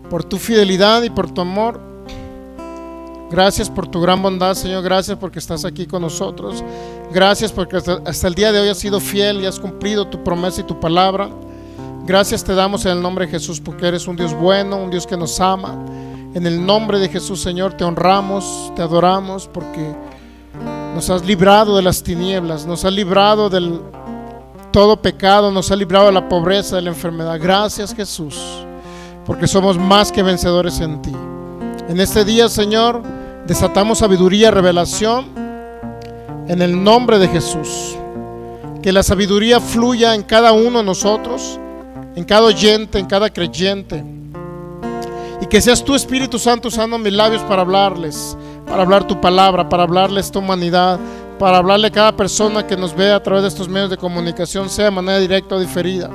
por tu fidelidad y por tu amor. Gracias por tu gran bondad, Señor. Gracias porque estás aquí con nosotros. Gracias porque hasta el día de hoy has sido fiel y has cumplido tu promesa y tu palabra. Gracias te damos en el nombre de Jesús, porque eres un Dios bueno, un Dios que nos ama. En el nombre de Jesús, Señor, te honramos, te adoramos, porque nos has librado de las tinieblas, nos has librado del todo pecado, nos has librado de la pobreza, de la enfermedad. Gracias, Jesús, porque somos más que vencedores en ti. En este día, Señor, desatamos sabiduría, revelación, en el nombre de Jesús. Que la sabiduría fluya en cada uno de nosotros, en cada oyente, en cada creyente, y que seas tu Espíritu Santo usando mis labios para hablarles, para hablar tu palabra, para hablarles tu humanidad, para hablarle a cada persona que nos vea a través de estos medios de comunicación, sea de manera directa o diferida.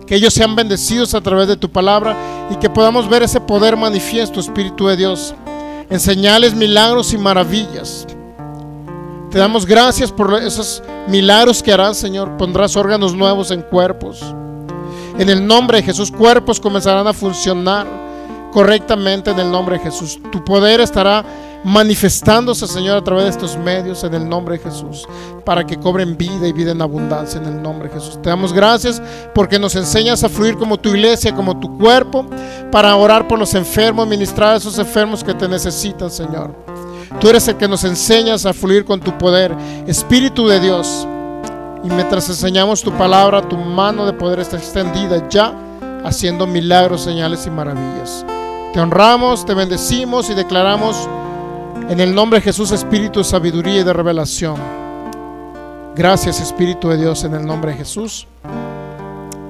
Que ellos sean bendecidos a través de tu palabra y que podamos ver ese poder manifiesto, Espíritu de Dios, en señales, milagros y maravillas. Te damos gracias por esos milagros que harás, Señor. Pondrás órganos nuevos en cuerpos. En el nombre de Jesús, cuerpos comenzarán a funcionar correctamente en el nombre de Jesús. Tu poder estará manifestándose, Señor, a través de estos medios en el nombre de Jesús, para que cobren vida y vida en abundancia en el nombre de Jesús. Te damos gracias porque nos enseñas a fluir como tu iglesia, como tu cuerpo, para orar por los enfermos, ministrar a esos enfermos que te necesitan, Señor. Tú eres el que nos enseñas a fluir con tu poder, Espíritu de Dios. Y mientras enseñamos tu palabra, tu mano de poder está extendida ya, haciendo milagros, señales y maravillas. Te honramos, te bendecimos y declaramos en el nombre de Jesús espíritu de sabiduría y de revelación. Gracias, Espíritu de Dios, en el nombre de Jesús.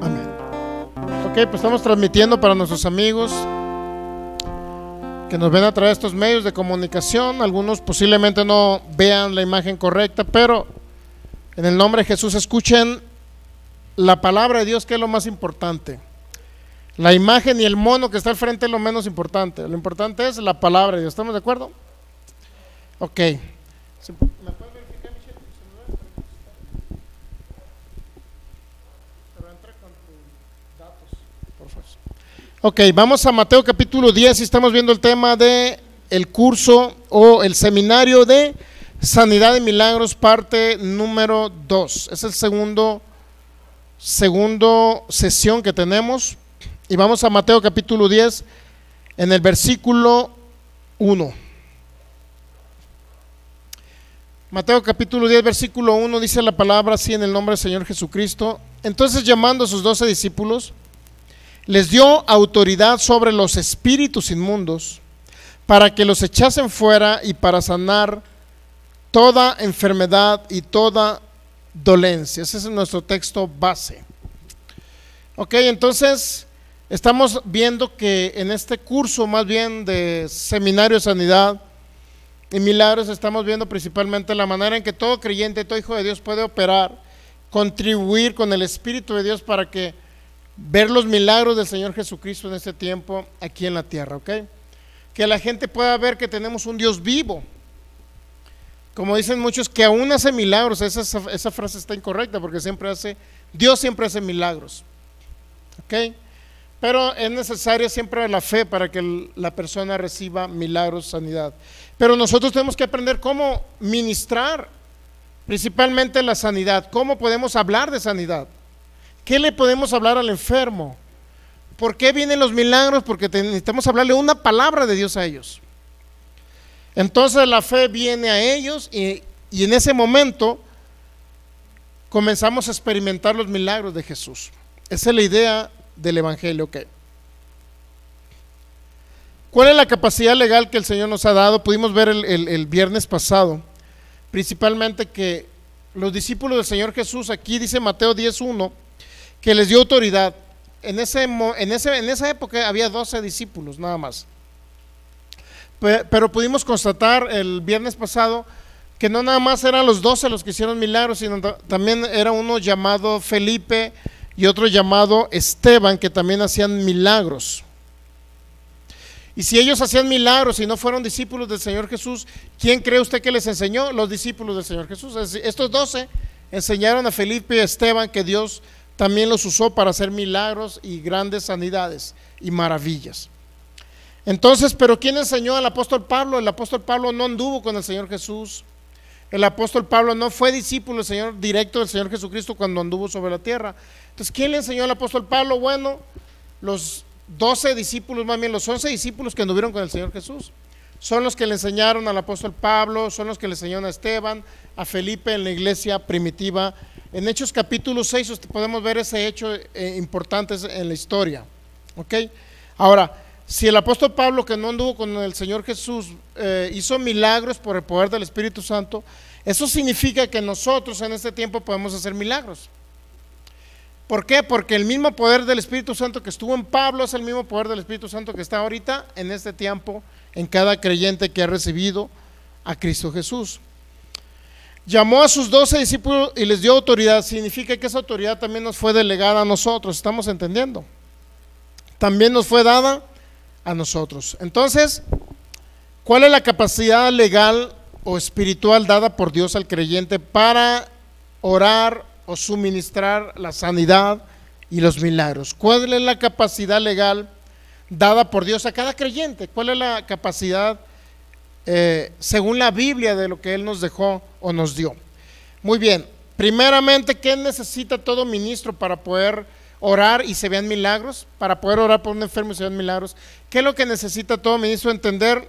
Amén. Ok, pues estamos transmitiendo para nuestros amigos que nos ven a través de estos medios de comunicación. Algunos posiblemente no vean la imagen correcta, pero en el nombre de Jesús escuchen la palabra de Dios, que es lo más importante. La imagen y el mono que está al frente es lo menos importante. Lo importante es la palabra de Dios. ¿Estamos de acuerdo? Ok. ¿Me puedes verificar, Michelle, tu celular? Pero entra con tus datos, por favor. Ok, vamos a Mateo capítulo 10 y estamos viendo el tema de el curso o el seminario de Sanidad y Milagros, parte número 2. Es el segundo sesión que tenemos. Y vamos a Mateo capítulo 10 en el versículo 1. Mateo capítulo 10 versículo 1 dice la palabra así en el nombre del Señor Jesucristo. Entonces, llamando a sus 12 discípulos, les dio autoridad sobre los espíritus inmundos para que los echasen fuera y para sanar toda enfermedad y toda dolencia. Ese es nuestro texto base. Ok, entonces estamos viendo que en este curso, más bien de seminario de sanidad y milagros, estamos viendo principalmente la manera en que todo creyente, todo hijo de Dios puede operar, contribuir con el Espíritu de Dios para que ver los milagros del Señor Jesucristo en este tiempo aquí en la tierra, ¿ok? Que la gente pueda ver que tenemos un Dios vivo. Como dicen muchos, que aún hace milagros. Esa frase está incorrecta, porque Dios siempre hace milagros, ¿ok? Pero es necesaria siempre la fe para que la persona reciba milagros, sanidad. Pero nosotros tenemos que aprender cómo ministrar principalmente la sanidad. ¿Cómo podemos hablar de sanidad? ¿Qué le podemos hablar al enfermo? ¿Por qué vienen los milagros? Porque necesitamos hablarle una palabra de Dios a ellos. Entonces la fe viene a ellos y en ese momento comenzamos a experimentar los milagros de Jesús. Esa es la idea del Evangelio. Okay. ¿Cuál es la capacidad legal que el Señor nos ha dado? Pudimos ver el viernes pasado, principalmente que los discípulos del Señor Jesús, aquí dice Mateo 10:1, que les dio autoridad. En esa época había 12 discípulos nada más. Pero pudimos constatar el viernes pasado que no nada más eran los 12 los que hicieron milagros, sino también era uno llamado Felipe y otro llamado Esteban, que también hacían milagros. Y si ellos hacían milagros y no fueron discípulos del Señor Jesús, ¿quién cree usted que les enseñó? Los discípulos del Señor Jesús. Es decir, estos 12 enseñaron a Felipe y a Esteban que Dios también los usó para hacer milagros y grandes sanidades y maravillas. Entonces, ¿pero quién enseñó al apóstol Pablo? El apóstol Pablo no anduvo con el Señor Jesús. El apóstol Pablo no fue discípulo del Señor, directo del Señor Jesucristo cuando anduvo sobre la tierra. Entonces, ¿quién le enseñó al apóstol Pablo? Bueno, los 12 discípulos, más bien los 11 discípulos que anduvieron con el Señor Jesús. Son los que le enseñaron al apóstol Pablo, son los que le enseñaron a Esteban, a Felipe en la iglesia primitiva. En Hechos capítulo 6 podemos ver ese hecho importante en la historia. ¿Ok? Ahora, si el apóstol Pablo, que no anduvo con el Señor Jesús, hizo milagros por el poder del Espíritu Santo, eso significa que nosotros en este tiempo podemos hacer milagros. ¿Por qué? Porque el mismo poder del Espíritu Santo que estuvo en Pablo es el mismo poder del Espíritu Santo que está ahorita en este tiempo en cada creyente que ha recibido a Cristo Jesús. Llamó a sus 12 discípulos y les dio autoridad. Significa que esa autoridad también nos fue delegada a nosotros. ¿Estamos entendiendo? También nos fue dada a nosotros. Entonces, ¿cuál es la capacidad legal o espiritual dada por Dios al creyente para orar o suministrar la sanidad y los milagros? ¿Cuál es la capacidad legal dada por Dios a cada creyente? ¿Cuál es la capacidad según la Biblia de lo que Él nos dejó o nos dio? Muy bien, primeramente, ¿qué necesita todo ministro para poder orar y se vean milagros? Para poder orar por un enfermo y se vean milagros, ¿qué es lo que necesita todo ministro? Entender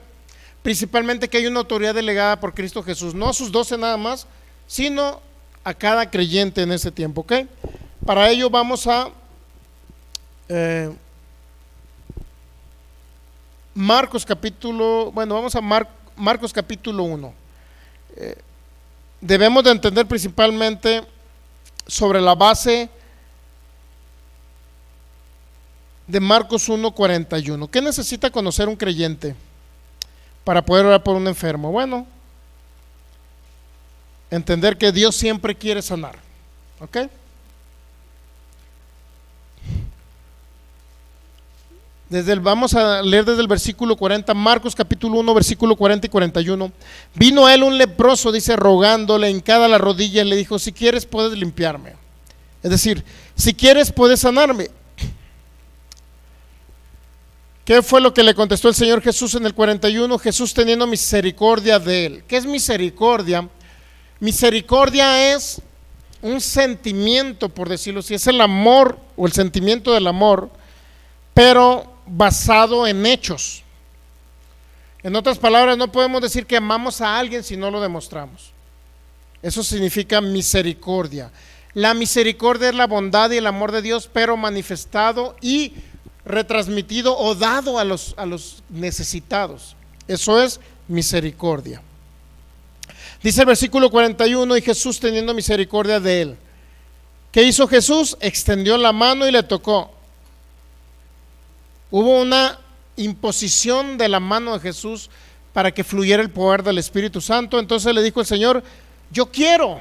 principalmente que hay una autoridad delegada por Cristo Jesús, no a sus 12 nada más, sino a cada creyente en ese tiempo. ¿Ok? Para ello vamos a Marcos capítulo 1. Debemos de entender principalmente sobre la base de Marcos 1:41. ¿Qué necesita conocer un creyente para poder orar por un enfermo? Bueno, entender que Dios siempre quiere sanar. ¿Ok? Vamos a leer desde el versículo 40, Marcos capítulo 1, versículo 40 y 41. Vino a él un leproso, dice, rogándole, hincada la rodilla, y le dijo: si quieres puedes limpiarme. Es decir, si quieres puedes sanarme. ¿Qué fue lo que le contestó el Señor Jesús en el 41? Jesús teniendo misericordia de él. ¿Qué es misericordia? Misericordia es un sentimiento, por decirlo así, es el amor o el sentimiento del amor, pero basado en hechos. En otras palabras, no podemos decir que amamos a alguien si no lo demostramos. Eso significa misericordia. La misericordia es la bondad y el amor de Dios, pero manifestado y retransmitido o dado a los necesitados. Eso es misericordia. Dice el versículo 41: y Jesús teniendo misericordia de él. ¿Qué hizo Jesús? Extendió la mano y le tocó. Hubo una imposición de la mano de Jesús para que fluyera el poder del Espíritu Santo. Entonces le dijo el Señor: yo quiero.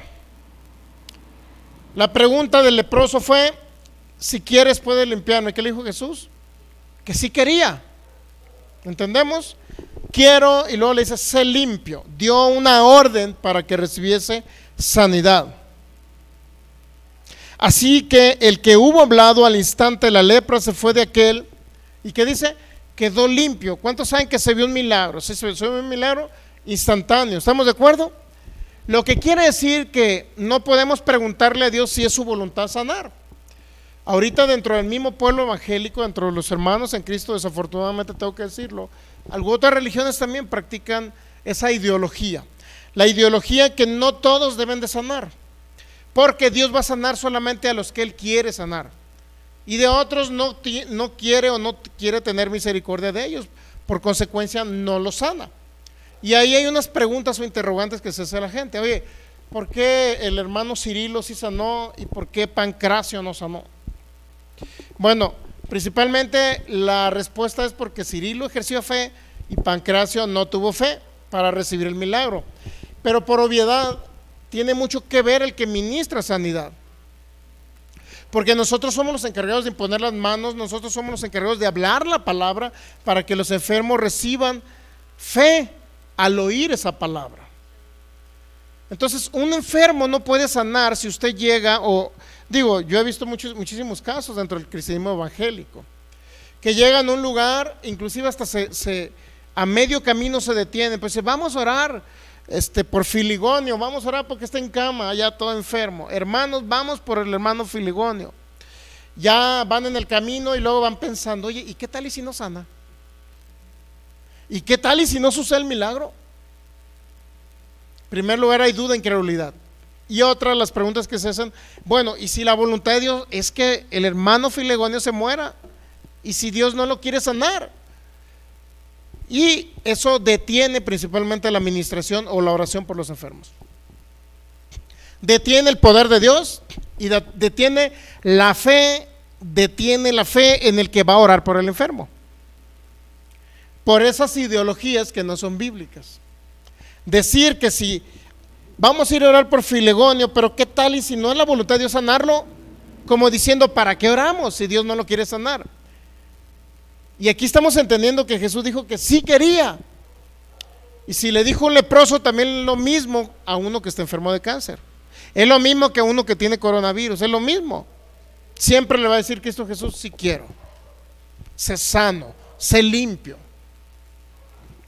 La pregunta del leproso fue: si quieres puedes limpiarme. ¿Qué le dijo Jesús? Que sí quería. ¿Entendemos? Quiero, y luego le dice: sé limpio. Dio una orden para que recibiese sanidad. Así que el que hubo hablado al instante la lepra se fue de aquel. ¿Y qué dice? Quedó limpio. ¿Cuántos saben que se vio un milagro? Se vio un milagro instantáneo. ¿Estamos de acuerdo? Lo que quiere decir que no podemos preguntarle a Dios si es su voluntad sanar. Ahorita dentro del mismo pueblo evangélico, dentro de los hermanos en Cristo, desafortunadamente tengo que decirlo, algunas otras religiones también practican esa ideología. La ideología que no todos deben de sanar, porque Dios va a sanar solamente a los que Él quiere sanar. Y de otros no quiere o no quiere tener misericordia de ellos, por consecuencia no los sana. Y ahí hay unas preguntas o interrogantes que se hace la gente. Oye, ¿por qué el hermano Cirilo sí sanó y por qué Pancracio no sanó? Bueno, principalmente la respuesta es porque Cirilo ejerció fe y Pancracio no tuvo fe para recibir el milagro. Pero por obviedad tiene mucho que ver el que ministra sanidad. Porque nosotros somos los encargados de imponer las manos, nosotros somos los encargados de hablar la palabra para que los enfermos reciban fe al oír esa palabra. Entonces, un enfermo no puede sanar si usted llega, yo he visto muchísimos casos dentro del cristianismo evangélico, que llegan a un lugar, inclusive hasta a medio camino se detienen, pues dice, vamos a orar por Filigonio, vamos a orar porque está en cama, allá todo enfermo. Hermanos, vamos por el hermano Filigonio. Ya van en el camino y luego van pensando, oye, ¿y qué tal y si no sana? ¿Y qué tal y si no sucede el milagro? En primer lugar hay duda, incredulidad. Y otra de las preguntas que se hacen, bueno, ¿y si la voluntad de Dios es que el hermano Filigonio se muera? ¿Y si Dios no lo quiere sanar? Y eso detiene principalmente la administración o la oración por los enfermos. Detiene el poder de Dios y detiene la fe en el que va a orar por el enfermo. Por esas ideologías que no son bíblicas. Decir que si vamos a ir a orar por Filigonio, pero ¿qué tal y si no es la voluntad de Dios sanarlo? Como diciendo, ¿para qué oramos si Dios no lo quiere sanar? Y aquí estamos entendiendo que Jesús dijo que sí quería. Y si le dijo un leproso, también lo mismo a uno que está enfermo de cáncer. Es lo mismo que a uno que tiene coronavirus, es lo mismo. Siempre le va a decir Cristo Jesús, sí quiero. Sé sano, sé limpio.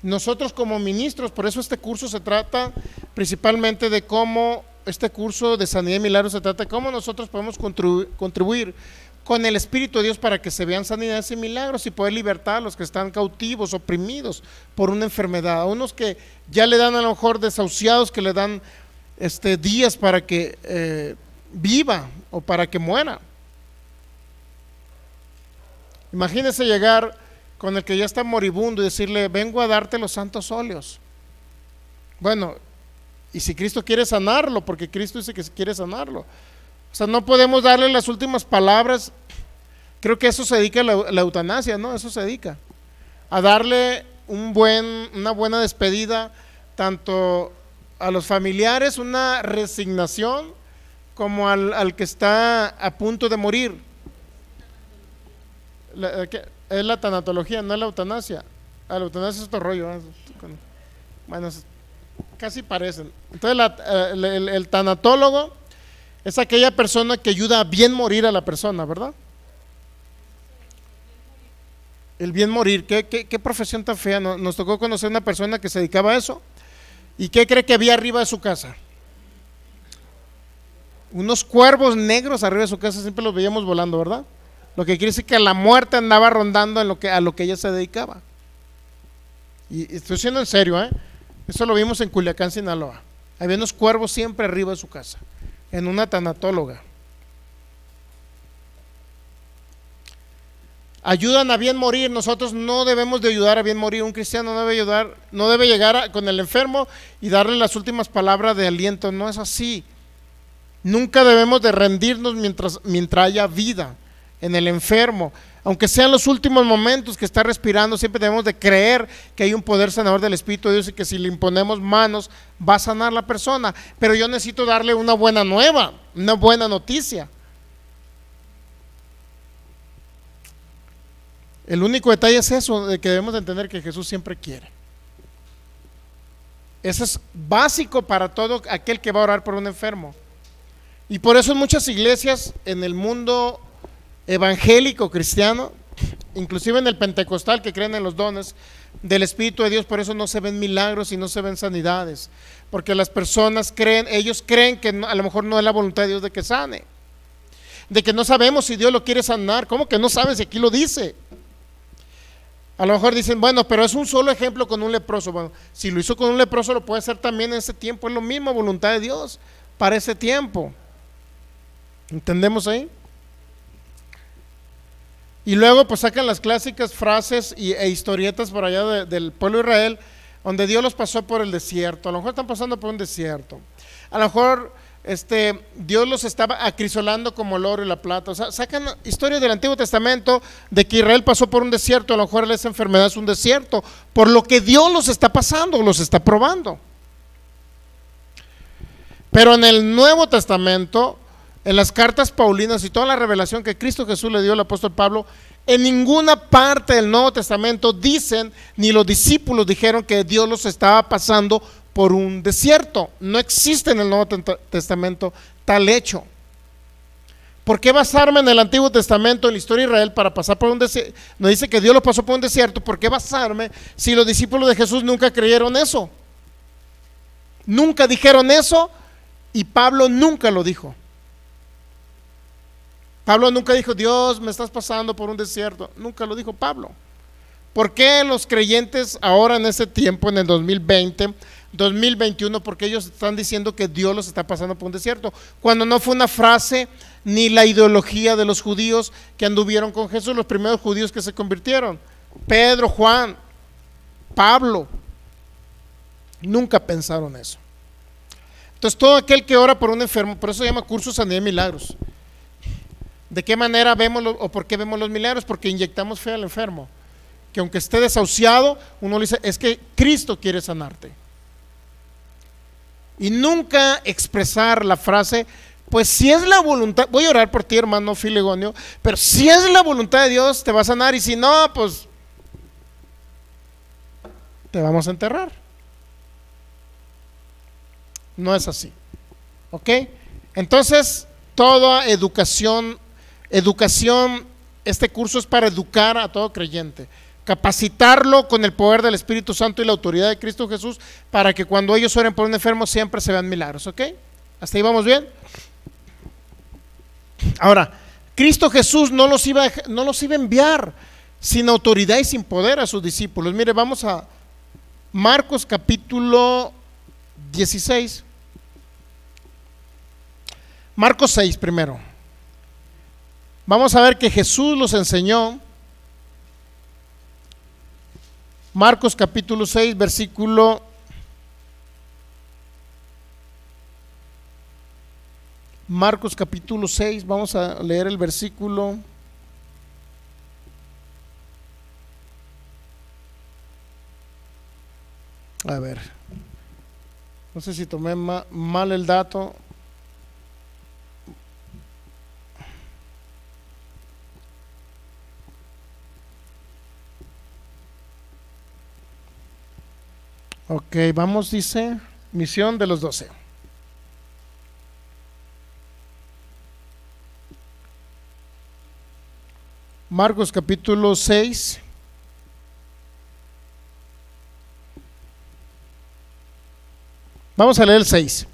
Nosotros como ministros, por eso este curso se trata principalmente de cómo, este curso de sanidad y milagros se trata de cómo nosotros podemos contribuir con el Espíritu de Dios para que se vean sanidades y milagros y poder libertar a los que están cautivos, oprimidos por una enfermedad, a unos que ya le dan a lo mejor desahuciados, que le dan días para que viva o para que muera. Imagínese llegar con el que ya está moribundo y decirle, vengo a darte los santos óleos. Bueno, y si Cristo quiere sanarlo, porque Cristo dice que quiere sanarlo, o sea, no podemos darle las últimas palabras. Creo que eso se dedica a la eutanasia, ¿no? Eso se dedica a darle una buena despedida tanto a los familiares, una resignación, como al que está a punto de morir. Es la tanatología, no es la eutanasia. La eutanasia es otro rollo, ¿eh? Bueno, casi parecen. Entonces el tanatólogo es aquella persona que ayuda a bien morir a la persona, ¿verdad? El bien morir, qué profesión tan fea. Nos tocó conocer una persona que se dedicaba a eso. ¿Y qué cree que había arriba de su casa? Unos cuervos negros arriba de su casa, siempre los veíamos volando, ¿verdad? Lo que quiere decir que la muerte andaba rondando a lo que ella se dedicaba. Y estoy siendo en serio, ¿eh? Eso lo vimos en Culiacán, Sinaloa. Había unos cuervos siempre arriba de su casa, en una tanatóloga. Ayudan a bien morir. Nosotros no debemos de ayudar a bien morir. Un cristiano no debe llegar con el enfermo y darle las últimas palabras de aliento. No es así. Nunca debemos de rendirnos mientras haya vida en el enfermo, aunque sean los últimos momentos que está respirando. Siempre debemos de creer que hay un poder sanador del Espíritu de Dios y que si le imponemos manos va a sanar la persona. Pero yo necesito darle una buena nueva, una buena noticia. El único detalle es eso, de que debemos de entender que Jesús siempre quiere. Eso es básico para todo aquel que va a orar por un enfermo. Y por eso en muchas iglesias en el mundo evangélico cristiano, inclusive en el pentecostal, que creen en los dones del Espíritu de Dios, por eso no se ven milagros y no se ven sanidades, porque las personas ellos creen que a lo mejor no es la voluntad de Dios de que sane, de que no sabemos si Dios lo quiere sanar. ¿Cómo que no sabes si aquí lo dice? A lo mejor dicen, bueno, pero es un solo ejemplo con un leproso. Bueno, si lo hizo con un leproso, lo puede hacer también en ese tiempo. Es lo mismo, voluntad de Dios para ese tiempo. ¿Entendemos ahí? Y luego pues sacan las clásicas frases e historietas por allá del pueblo de Israel, donde Dios los pasó por el desierto. A lo mejor están pasando por un desierto. A lo mejor Dios los estaba acrisolando como el oro y la plata. O sea, sacan historias del Antiguo Testamento de que Israel pasó por un desierto. A lo mejor esa enfermedad es un desierto, por lo que Dios los está pasando, los está probando. Pero en el Nuevo Testamento, en las cartas paulinas y toda la revelación que Cristo Jesús le dio al apóstol Pablo, en ninguna parte del Nuevo Testamento dicen, ni los discípulos dijeron que Dios los estaba pasando por un desierto. No existe en el Nuevo Testamento tal hecho. ¿Por qué basarme en el Antiguo Testamento, en la historia de Israel, para pasar por un desierto? Nos dice que Dios lo pasó por un desierto. ¿Por qué basarme si los discípulos de Jesús nunca creyeron eso? Nunca dijeron eso, y Pablo nunca lo dijo. Pablo nunca dijo, Dios, me estás pasando por un desierto. Nunca lo dijo Pablo. ¿Por qué los creyentes ahora en este tiempo, en el 2020, 2021, porque ellos están diciendo que Dios los está pasando por un desierto? Cuando no fue una frase ni la ideología de los judíos que anduvieron con Jesús, los primeros judíos que se convirtieron. Pedro, Juan, Pablo, nunca pensaron eso. Entonces todo aquel que ora por un enfermo, por eso se llama curso sanidad y milagros. ¿De qué manera vemos o por qué vemos los milagros? Porque inyectamos fe al enfermo, que aunque esté desahuciado, uno le dice, es que Cristo quiere sanarte. Y nunca expresar la frase, pues si es la voluntad, voy a orar por ti, hermano Filegonio, pero si es la voluntad de Dios te va a sanar, y si no, pues te vamos a enterrar. No es así, ¿ok? Entonces toda educación, este curso es para educar a todo creyente, capacitarlo con el poder del Espíritu Santo y la autoridad de Cristo Jesús, para que cuando ellos oren por un enfermo siempre se vean milagros, ¿ok? ¿Hasta ahí vamos bien? Ahora, Cristo Jesús no los iba a enviar sin autoridad y sin poder a sus discípulos. Mire, vamos a Marcos capítulo 16. Marcos 6 primero. Vamos a ver que Jesús los enseñó. Marcos capítulo 6, versículo Marcos capítulo 6, vamos a leer el versículo. A ver, no sé si tomé mal el dato. Ok, vamos, dice, misión de los 12. Marcos capítulo 6. Vamos a leer el 6.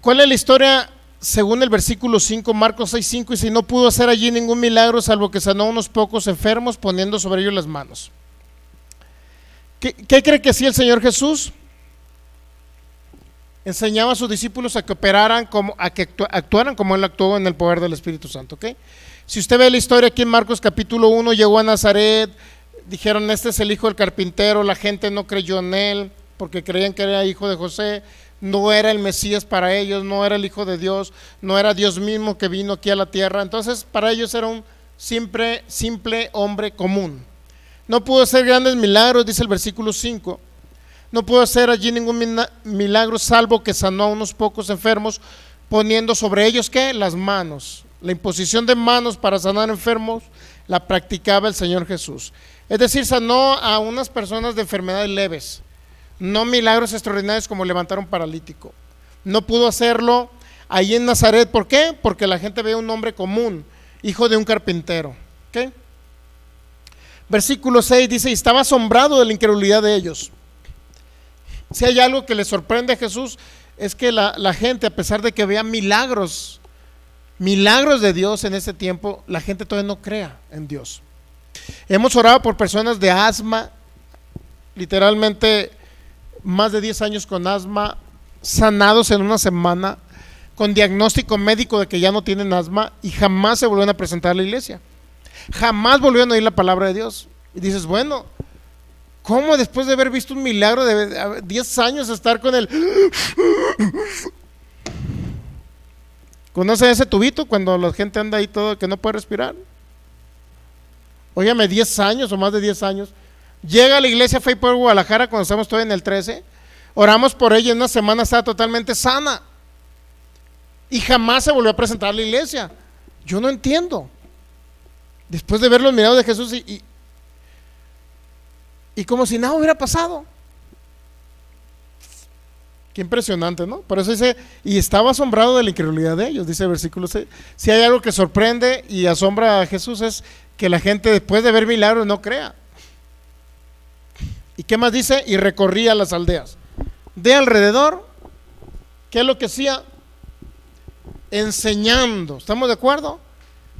¿Cuál es la historia según el versículo 5? Marcos 6:5, y si no pudo hacer allí ningún milagro, salvo que sanó a unos pocos enfermos poniendo sobre ellos las manos. ¿Qué cree que hacía el Señor Jesús? Enseñaba a sus discípulos a que operaran a que actuaran como Él actuó en el poder del Espíritu Santo, ¿ok? Si usted ve la historia aquí en Marcos capítulo 1, llegó a Nazaret, dijeron, este es el hijo del carpintero, la gente no creyó en él porque creían que era hijo de José, no era el Mesías para ellos, no era el Hijo de Dios, no era Dios mismo que vino aquí a la tierra. Entonces para ellos era un simple hombre común. No pudo hacer grandes milagros, dice el versículo 5. No pudo hacer allí ningún milagro, salvo que sanó a unos pocos enfermos, poniendo sobre ellos, ¿qué? Las manos. La imposición de manos para sanar enfermos la practicaba el Señor Jesús. Es decir, sanó a unas personas de enfermedades leves, no milagros extraordinarios como levantar un paralítico. No pudo hacerlo ahí en Nazaret. ¿Por qué? Porque la gente ve un hombre común, hijo de un carpintero. ¿Okay? Versículo 6 dice, y estaba asombrado de la incredulidad de ellos. Si hay algo que le sorprende a Jesús, es que la gente, a pesar de que vea milagros de Dios en este tiempo, la gente todavía no crea en Dios. Hemos orado por personas de asma, literalmente más de 10 años con asma, sanados en una semana, con diagnóstico médico de que ya no tienen asma, y jamás se volvieron a presentar a la iglesia, jamás volvieron a oír la palabra de Dios. Y dices, bueno, ¿cómo después de haber visto un milagro de 10 años estar con el... ¿Conocen ese tubito cuando la gente anda ahí todo que no puede respirar? Óyame, 10 años o más de 10 años. Llega a la iglesia Faith Power Guadalajara cuando estamos todavía en el 13. Oramos por ella, en una semana estaba totalmente sana. Y jamás se volvió a presentar a la iglesia. Yo no entiendo. Después de ver los milagros de Jesús y como si nada hubiera pasado. Qué impresionante, ¿no? Por eso dice, y estaba asombrado de la incredulidad de ellos, dice el versículo 6. Si hay algo que sorprende y asombra a Jesús es que la gente después de ver milagros no crea. ¿Y qué más dice? Y recorría las aldeas de alrededor. ¿Qué es lo que hacía? Enseñando. ¿Estamos de acuerdo?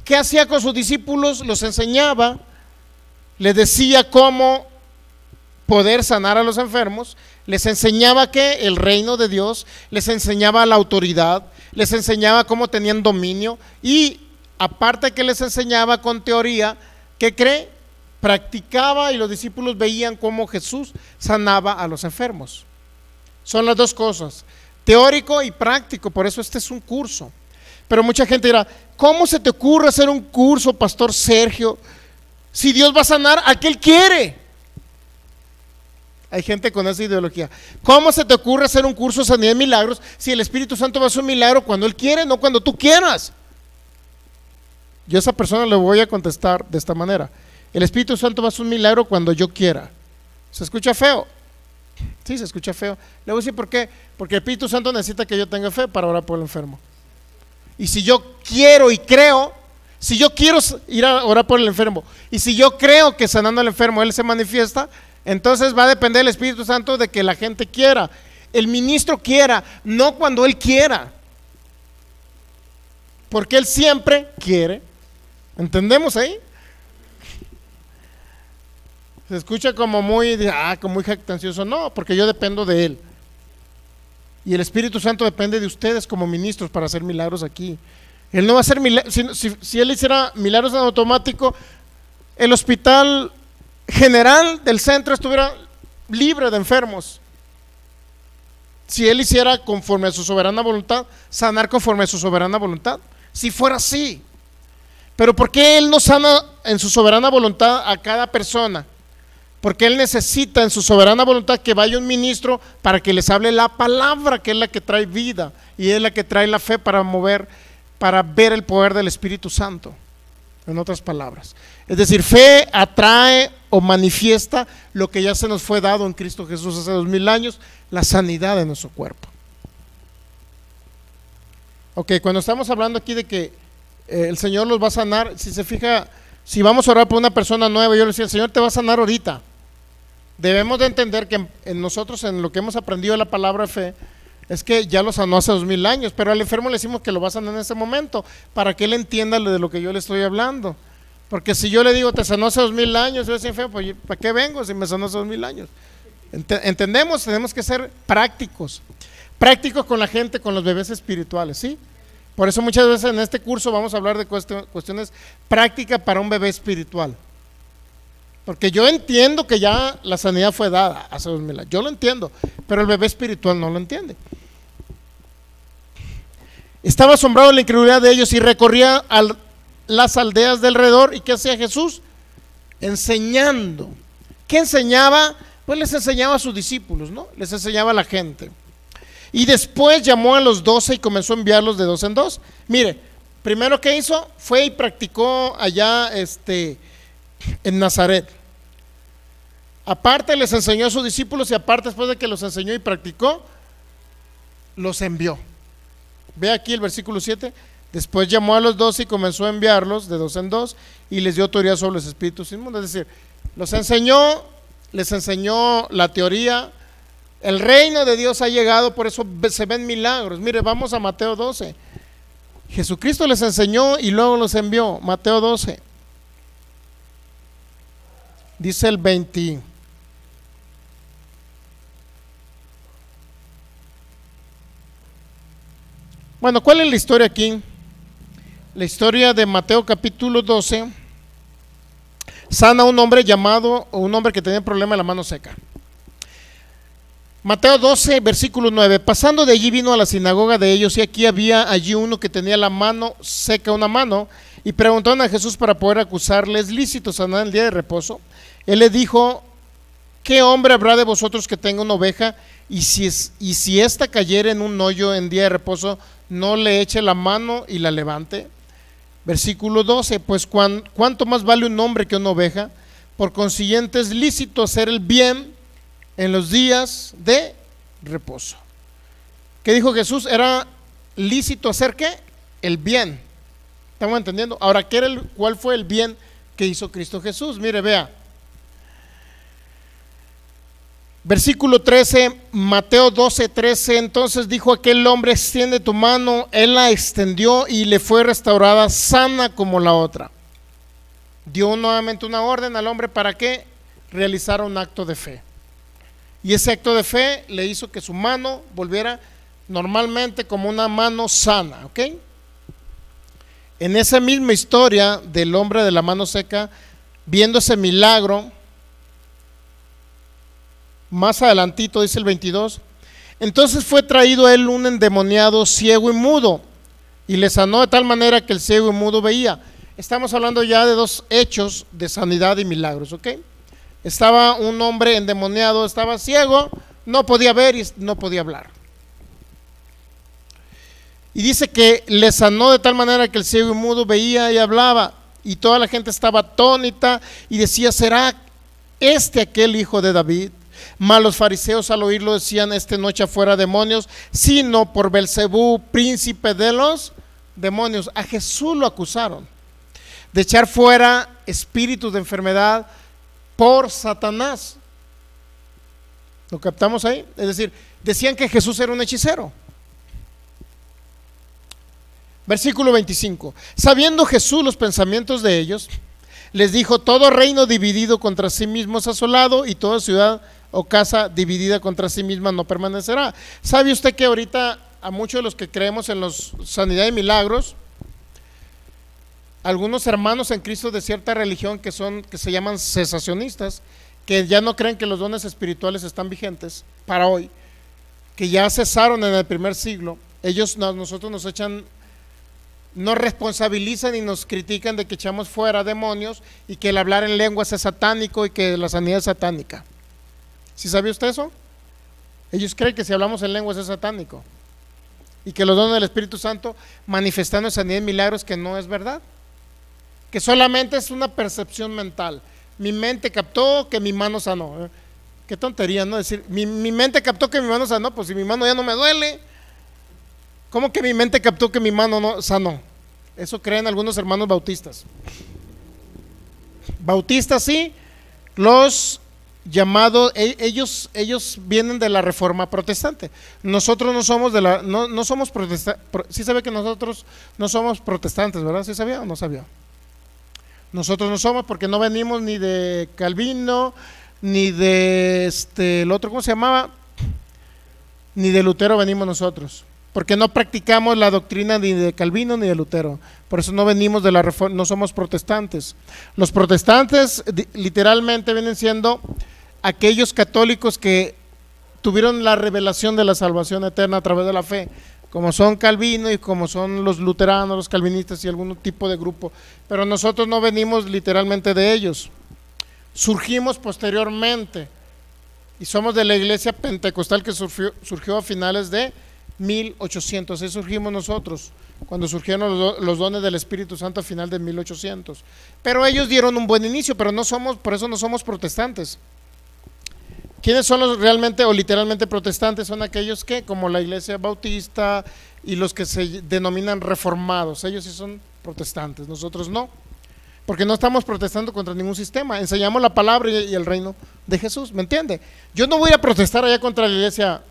¿Qué hacía con sus discípulos? Los enseñaba, les decía cómo poder sanar a los enfermos, les enseñaba que el reino de Dios, les enseñaba la autoridad, les enseñaba cómo tenían dominio, y aparte que les enseñaba con teoría, ¿qué cree? Practicaba, y los discípulos veían cómo Jesús sanaba a los enfermos. Son las dos cosas, teórico y práctico. Por eso este es un curso. Pero mucha gente dirá, ¿cómo se te ocurre hacer un curso, Pastor Sergio, si Dios va a sanar a quien Él quiere? Hay gente con esa ideología. ¿Cómo se te ocurre hacer un curso de sanidad y milagros si el Espíritu Santo va a hacer un milagro cuando Él quiere, no cuando tú quieras? Yo a esa persona le voy a contestar de esta manera: el Espíritu Santo va a hacer un milagro cuando yo quiera. ¿Se escucha feo? Sí, se escucha feo. Le voy a decir por qué. Porque el Espíritu Santo necesita que yo tenga fe para orar por el enfermo. Y si yo quiero y creo, si yo quiero ir a orar por el enfermo, y si yo creo que sanando al enfermo Él se manifiesta, entonces va a depender del Espíritu Santo de que la gente quiera, el ministro quiera, no cuando él quiera, porque Él siempre quiere. ¿Entendemos ahí? Se escucha como muy jactancioso. No, porque yo dependo de Él, y el Espíritu Santo depende de ustedes como ministros para hacer milagros aquí. Él no va a hacer milagros. Si Él hiciera milagros en automático, el hospital general del centro estuviera libre de enfermos. Si Él hiciera conforme a su soberana voluntad, sanar conforme a su soberana voluntad, si fuera así. Pero ¿por qué Él no sana en su soberana voluntad a cada persona? Porque Él necesita en su soberana voluntad que vaya un ministro para que les hable la palabra, que es la que trae vida y es la que trae la fe para mover, para ver el poder del Espíritu Santo. En otras palabras, es decir, fe atrae o manifiesta lo que ya se nos fue dado en Cristo Jesús hace 2000 años, la sanidad de nuestro cuerpo. Ok, cuando estamos hablando aquí de que el Señor los va a sanar, si se fija, si vamos a orar por una persona nueva, yo le decía, el Señor te va a sanar ahorita. Debemos de entender que en nosotros, en lo que hemos aprendido de la palabra fe, es que ya lo sanó hace 2000 años, pero al enfermo le decimos que lo va a sanar en ese momento, para que él entienda de lo que yo le estoy hablando. Porque si yo le digo, te sanó hace 2000 años, yo decía, enfermo, pues ¿para qué vengo si me sanó hace 2000 años? Entendemos, tenemos que ser prácticos con la gente, con los bebés espirituales, ¿sí? Por eso muchas veces en este curso vamos a hablar de cuestiones prácticas para un bebé espiritual. Porque yo entiendo que ya la sanidad fue dada hace 2000 años, yo lo entiendo, pero el bebé espiritual no lo entiende. Estaba asombrado de la incredulidad de ellos y recorría las aldeas de alrededor. ¿Y qué hacía Jesús? Enseñando. ¿Qué enseñaba? Pues les enseñaba a sus discípulos, ¿no? Les enseñaba a la gente. Y después llamó a los 12 y comenzó a enviarlos de 2 en 2. Mire, primero que hizo fue y practicó allá en Nazaret. Aparte les enseñó a sus discípulos, y aparte después de que los enseñó y practicó, los envió. Ve aquí el versículo 7. Después llamó a los 12 y comenzó a enviarlos de 2 en 2 y les dio autoridad sobre los espíritus inmundos. Es decir, los enseñó, les enseñó la teoría. El reino de Dios ha llegado, por eso se ven milagros. Mire, vamos a Mateo 12. Jesucristo les enseñó y luego los envió. Mateo 12. Dice el 20. Bueno, ¿cuál es la historia aquí? La historia de Mateo capítulo 12. Sana a un hombre que tenía problema de la mano seca. Mateo 12, versículo 9. Pasando de allí vino a la sinagoga de ellos, y aquí había allí uno que tenía la mano seca, una mano, y preguntaron a Jesús para poder acusarle: ¿es lícito sanar el día de reposo? Él le dijo: ¿qué hombre habrá de vosotros que tenga una oveja y si ésta cayere en un hoyo en día de reposo, no le eche la mano y la levante? Versículo 12. Pues ¿cuánto más vale un hombre que una oveja? Por consiguiente es lícito hacer el bien en los días de reposo. ¿Qué dijo Jesús? Era lícito hacer ¿qué? El bien. ¿Estamos entendiendo? Ahora, ¿cuál fue el bien que hizo Cristo Jesús? Mire, vea. Versículo 13, Mateo 12, 13. Entonces dijo aquel hombre: extiende tu mano. Él la extendió y le fue restaurada sana como la otra. Dio nuevamente una orden al hombre para que realizara un acto de fe. Y ese acto de fe le hizo que su mano volviera normalmente como una mano sana, ¿ok? En esa misma historia del hombre de la mano seca, viendo ese milagro, más adelantito dice el 22, entonces fue traído a él un endemoniado ciego y mudo, y le sanó de tal manera que el ciego y mudo veía. Estamos hablando ya de dos hechos de sanidad y milagros, ¿ok? Estaba un hombre endemoniado, estaba ciego, no podía ver y no podía hablar. Y dice que le sanó de tal manera que el ciego y mudo veía y hablaba, y toda la gente estaba atónita y decía: ¿será este aquel hijo de David? Mas los fariseos al oírlo decían: este no echa fuera demonios, sino por Belcebú, príncipe de los demonios. A Jesús lo acusaron de echar fuera espíritus de enfermedad por Satanás. ¿Lo captamos ahí? Es decir, decían que Jesús era un hechicero. Versículo 25. Sabiendo Jesús los pensamientos de ellos, les dijo: todo reino dividido contra sí mismo es asolado, y toda ciudad o casa dividida contra sí misma no permanecerá. ¿Sabe usted que ahorita a muchos de los que creemos en los sanidad y milagros, algunos hermanos en Cristo de cierta religión que se llaman cesacionistas, que ya no creen que los dones espirituales están vigentes para hoy, que ya cesaron en el primer siglo, nosotros nos echan, nos responsabilizan y nos critican de que echamos fuera demonios y que el hablar en lenguas es satánico y que la sanidad es satánica. ¿Sí sabía usted eso? Ellos creen que si hablamos en lenguas es satánico y que los dones del Espíritu Santo manifestando sanidad y milagros, que no es verdad, que solamente es una percepción mental. Mi mente captó que mi mano sanó. Qué tontería, ¿no? Decir, mi mente captó que mi mano sanó, pues si mi mano ya no me duele. ¿Cómo que mi mente captó que mi mano no sanó? Eso creen algunos hermanos bautistas. Bautistas sí, los llamados, ellos vienen de la Reforma Protestante. Nosotros no somos no somos protestantes. Sí sabe que nosotros no somos protestantes, ¿verdad? ¿Sí sabía o no sabía? Nosotros no somos, porque no venimos ni de Calvino, ni de el otro, ¿cómo se llamaba? Ni de Lutero venimos nosotros, porque no practicamos la doctrina ni de Calvino ni de Lutero. Por eso no venimos de la Reforma, no somos protestantes. Los protestantes literalmente vienen siendo aquellos católicos que tuvieron la revelación de la salvación eterna a través de la fe, como son Calvino y como son los luteranos, los calvinistas y algún tipo de grupo. Pero nosotros no venimos literalmente de ellos, surgimos posteriormente y somos de la iglesia pentecostal que surgió a finales de 1800. Así surgimos nosotros, cuando surgieron los dones del Espíritu Santo a final de 1800. Pero ellos dieron un buen inicio, pero por eso no somos protestantes. ¿Quiénes son los realmente o literalmente protestantes? Son aquellos que, como la iglesia bautista y los que se denominan reformados, ellos sí son protestantes, nosotros no, porque no estamos protestando contra ningún sistema, enseñamos la palabra y el reino de Jesús, ¿me entiende? Yo no voy a protestar allá contra la iglesia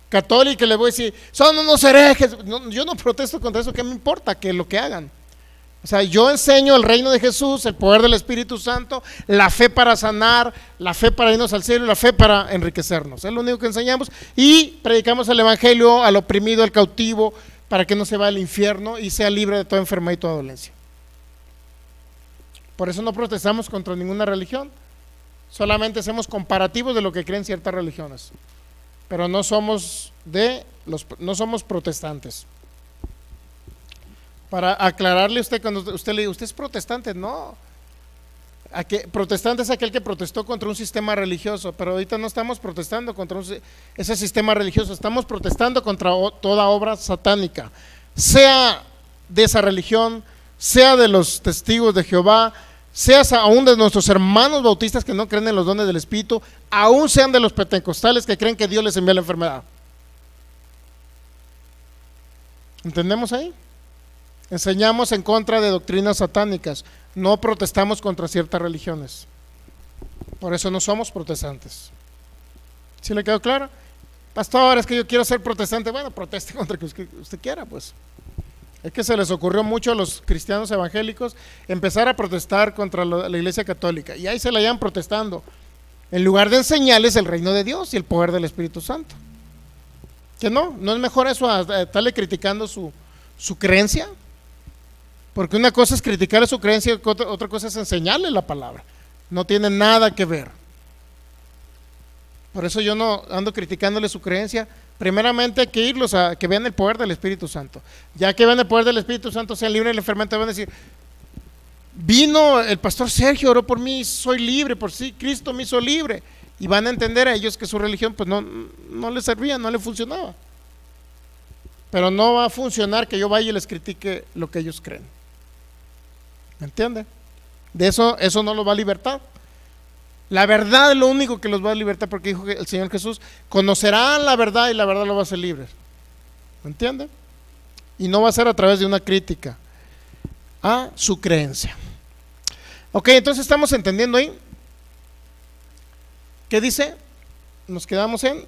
católica y le voy a decir: son unos herejes. No, yo no protesto contra eso, ¿qué me importa que lo que hagan? O sea, yo enseño el reino de Jesús, el poder del Espíritu Santo, la fe para sanar, la fe para irnos al cielo y la fe para enriquecernos. Es lo único que enseñamos, y predicamos el evangelio al oprimido, al cautivo, para que no se vaya al infierno y sea libre de toda enfermedad y toda dolencia. Por eso no protestamos contra ninguna religión, solamente hacemos comparativos de lo que creen ciertas religiones, pero no somos protestantes. Para aclararle a usted, cuando usted le dice: usted es protestante, no. Protestante es aquel que protestó contra un sistema religioso, pero ahorita no estamos protestando contra ese sistema religioso, estamos protestando contra toda obra satánica, sea de esa religión, sea de los testigos de Jehová, sea aún de nuestros hermanos bautistas que no creen en los dones del Espíritu, aún sean de los pentecostales que creen que Dios les envía la enfermedad. ¿Entendemos ahí? Enseñamos en contra de doctrinas satánicas, no protestamos contra ciertas religiones. Por eso no somos protestantes. ¿Sí le quedó claro? Pastor, es que yo quiero ser protestante. Bueno, proteste contra que usted quiera, pues. Es que se les ocurrió mucho a los cristianos evangélicos empezar a protestar contra la Iglesia Católica, y ahí se la llevan protestando, en lugar de enseñarles el reino de Dios y el poder del Espíritu Santo. Que no es mejor eso a estarle criticando su creencia, porque una cosa es criticarle su creencia, otra cosa es enseñarle la palabra. No tiene nada que ver. Por eso yo no ando criticándole su creencia. Primeramente hay que irlos a que vean el poder del Espíritu Santo. Ya que vean el poder del Espíritu Santo, sean libres de la enfermedad, van a decir: vino el pastor Sergio, oró por mí, soy libre, por sí, Cristo me hizo libre. Y van a entender a ellos que su religión pues no les servía, no les funcionaba. Pero no va a funcionar que yo vaya y les critique lo que ellos creen. ¿Me entiende? De eso no los va a libertar. La verdad es lo único que los va a libertar, porque dijo el Señor Jesús: conocerán la verdad y la verdad los va a hacer libres. ¿Me entiende? Y no va a ser a través de una crítica a su creencia. Ok, entonces estamos entendiendo ahí. ¿Qué dice? Nos quedamos en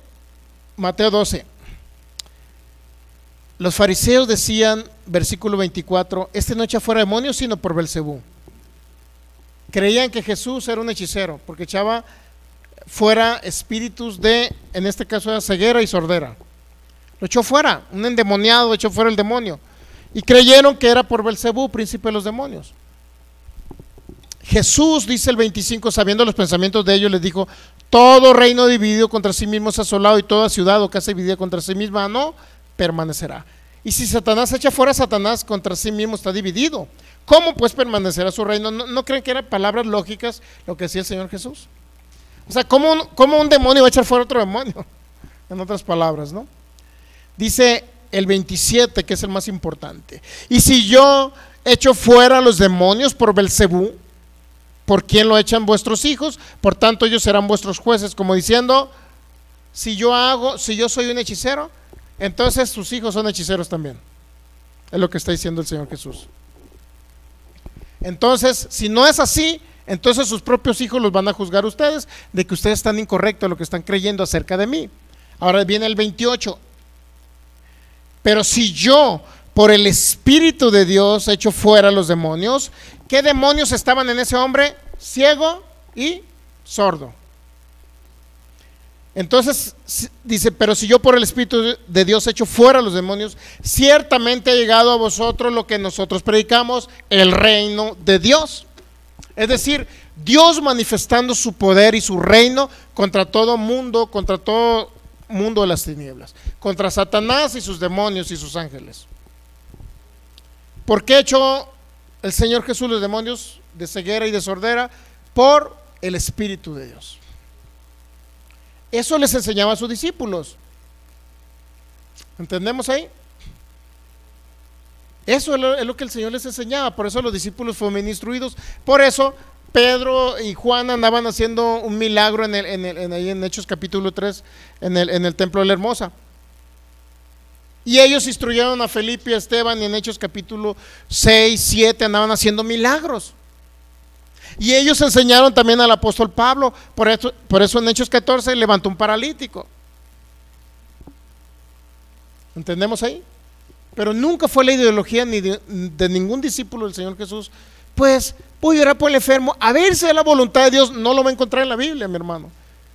Mateo 12. Los fariseos decían, versículo 24: este no echa fuera demonios sino por Belcebú. Creían que Jesús era un hechicero porque echaba fuera espíritus en este caso era ceguera y sordera. Lo echó fuera, un endemoniado echó fuera el demonio, y creyeron que era por Belcebú, príncipe de los demonios. Jesús, dice el 25, sabiendo los pensamientos de ellos, les dijo: todo reino dividido contra sí mismo es asolado, y toda ciudad o casa dividida contra sí misma no permanecerá. Y si Satanás echa fuera a Satanás, contra sí mismo está dividido. ¿Cómo pues permanecerá su reino? ¿No creen que eran palabras lógicas lo que decía el Señor Jesús? O sea, ¿cómo un demonio va a echar fuera otro demonio? En otras palabras, ¿no? Dice el 27, que es el más importante: y si yo echo fuera a los demonios por Belcebú, ¿por quién lo echan vuestros hijos? Por tanto ellos serán vuestros jueces. Como diciendo, si yo soy un hechicero, entonces sus hijos son hechiceros también. Es lo que está diciendo el Señor Jesús. Entonces, si no es así, entonces sus propios hijos los van a juzgar ustedes de que ustedes están incorrectos en lo que están creyendo acerca de mí. Ahora viene el 28. Pero si yo, por el Espíritu de Dios, echo fuera a los demonios, ¿qué demonios estaban en ese hombre? Ciego y sordo. Entonces dice: pero si yo por el Espíritu de Dios echo fuera a los demonios, ciertamente ha llegado a vosotros lo que nosotros predicamos, el reino de Dios. Es decir, Dios manifestando su poder y su reino contra todo mundo de las tinieblas, contra Satanás y sus demonios y sus ángeles. ¿Por qué echó el Señor Jesús los demonios de ceguera y de sordera? Por el Espíritu de Dios. Eso les enseñaba a sus discípulos. ¿Entendemos ahí? Eso es lo que el Señor les enseñaba. Por eso los discípulos fueron bien instruidos. Por eso Pedro y Juan andaban haciendo un milagro ahí en Hechos capítulo 3, en el templo de la Hermosa. Y ellos instruyeron a Felipe y a Esteban, y en Hechos capítulo 6, 7 andaban haciendo milagros. Y ellos enseñaron también al apóstol Pablo. Por eso en Hechos 14 levantó un paralítico. ¿Entendemos ahí? Pero nunca fue la ideología ni de ningún discípulo del Señor Jesús: pues voy a orar por el enfermo, a ver si es la voluntad de Dios. No lo va a encontrar en la Biblia, mi hermano.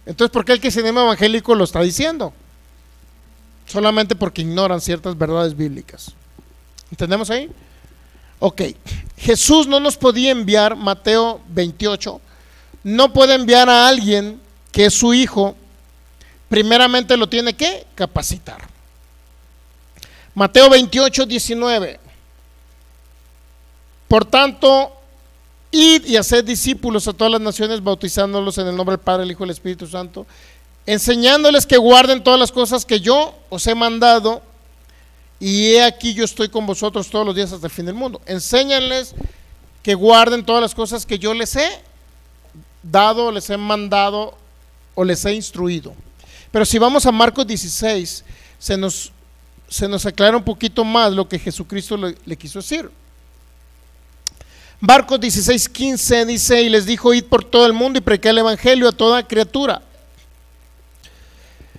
Entonces, ¿por qué el cristianismo evangélico lo está diciendo? Solamente porque ignoran ciertas verdades bíblicas. ¿Entendemos ahí? Ok, Jesús no nos podía enviar, Mateo 28, no puede enviar a alguien que es su hijo, primeramente lo tiene que capacitar. Mateo 28, 19. Por tanto, id y haced discípulos a todas las naciones, bautizándolos en el nombre del Padre, el Hijo y el Espíritu Santo, enseñándoles que guarden todas las cosas que yo os he mandado, y he aquí yo estoy con vosotros todos los días hasta el fin del mundo. Enséñanles que guarden todas las cosas que yo les he dado, les he mandado o les he instruido. Pero si vamos a Marcos 16, se nos se nos aclara un poquito más lo que Jesucristo le quiso decir. Marcos 16:15 dice: y les dijo, id por todo el mundo y predicad el evangelio a toda criatura.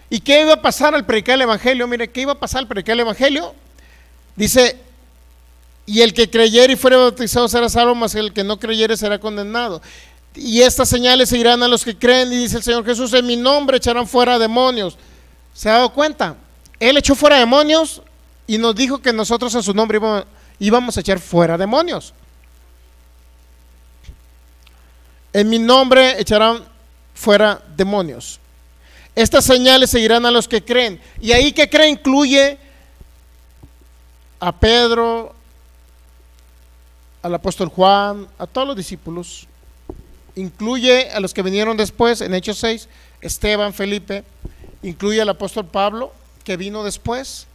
¿Y qué iba a pasar al predicar el evangelio? Mire, ¿qué iba a pasar al predicar el evangelio? Dice: y el que creyere y fuere bautizado será salvo, mas el que no creyere será condenado. Y estas señales seguirán a los que creen, y dice el Señor Jesús, en mi nombre echarán fuera demonios. ¿Se ha dado cuenta? Él echó fuera demonios y nos dijo que nosotros en su nombre íbamos a echar fuera demonios. En mi nombre echarán fuera demonios. Estas señales seguirán a los que creen. Y ahí que creen incluye a Pedro, al apóstol Juan, a todos los discípulos. Incluye a los que vinieron después, en Hechos 6, Esteban, Felipe. Incluye al apóstol Pablo, que vino después.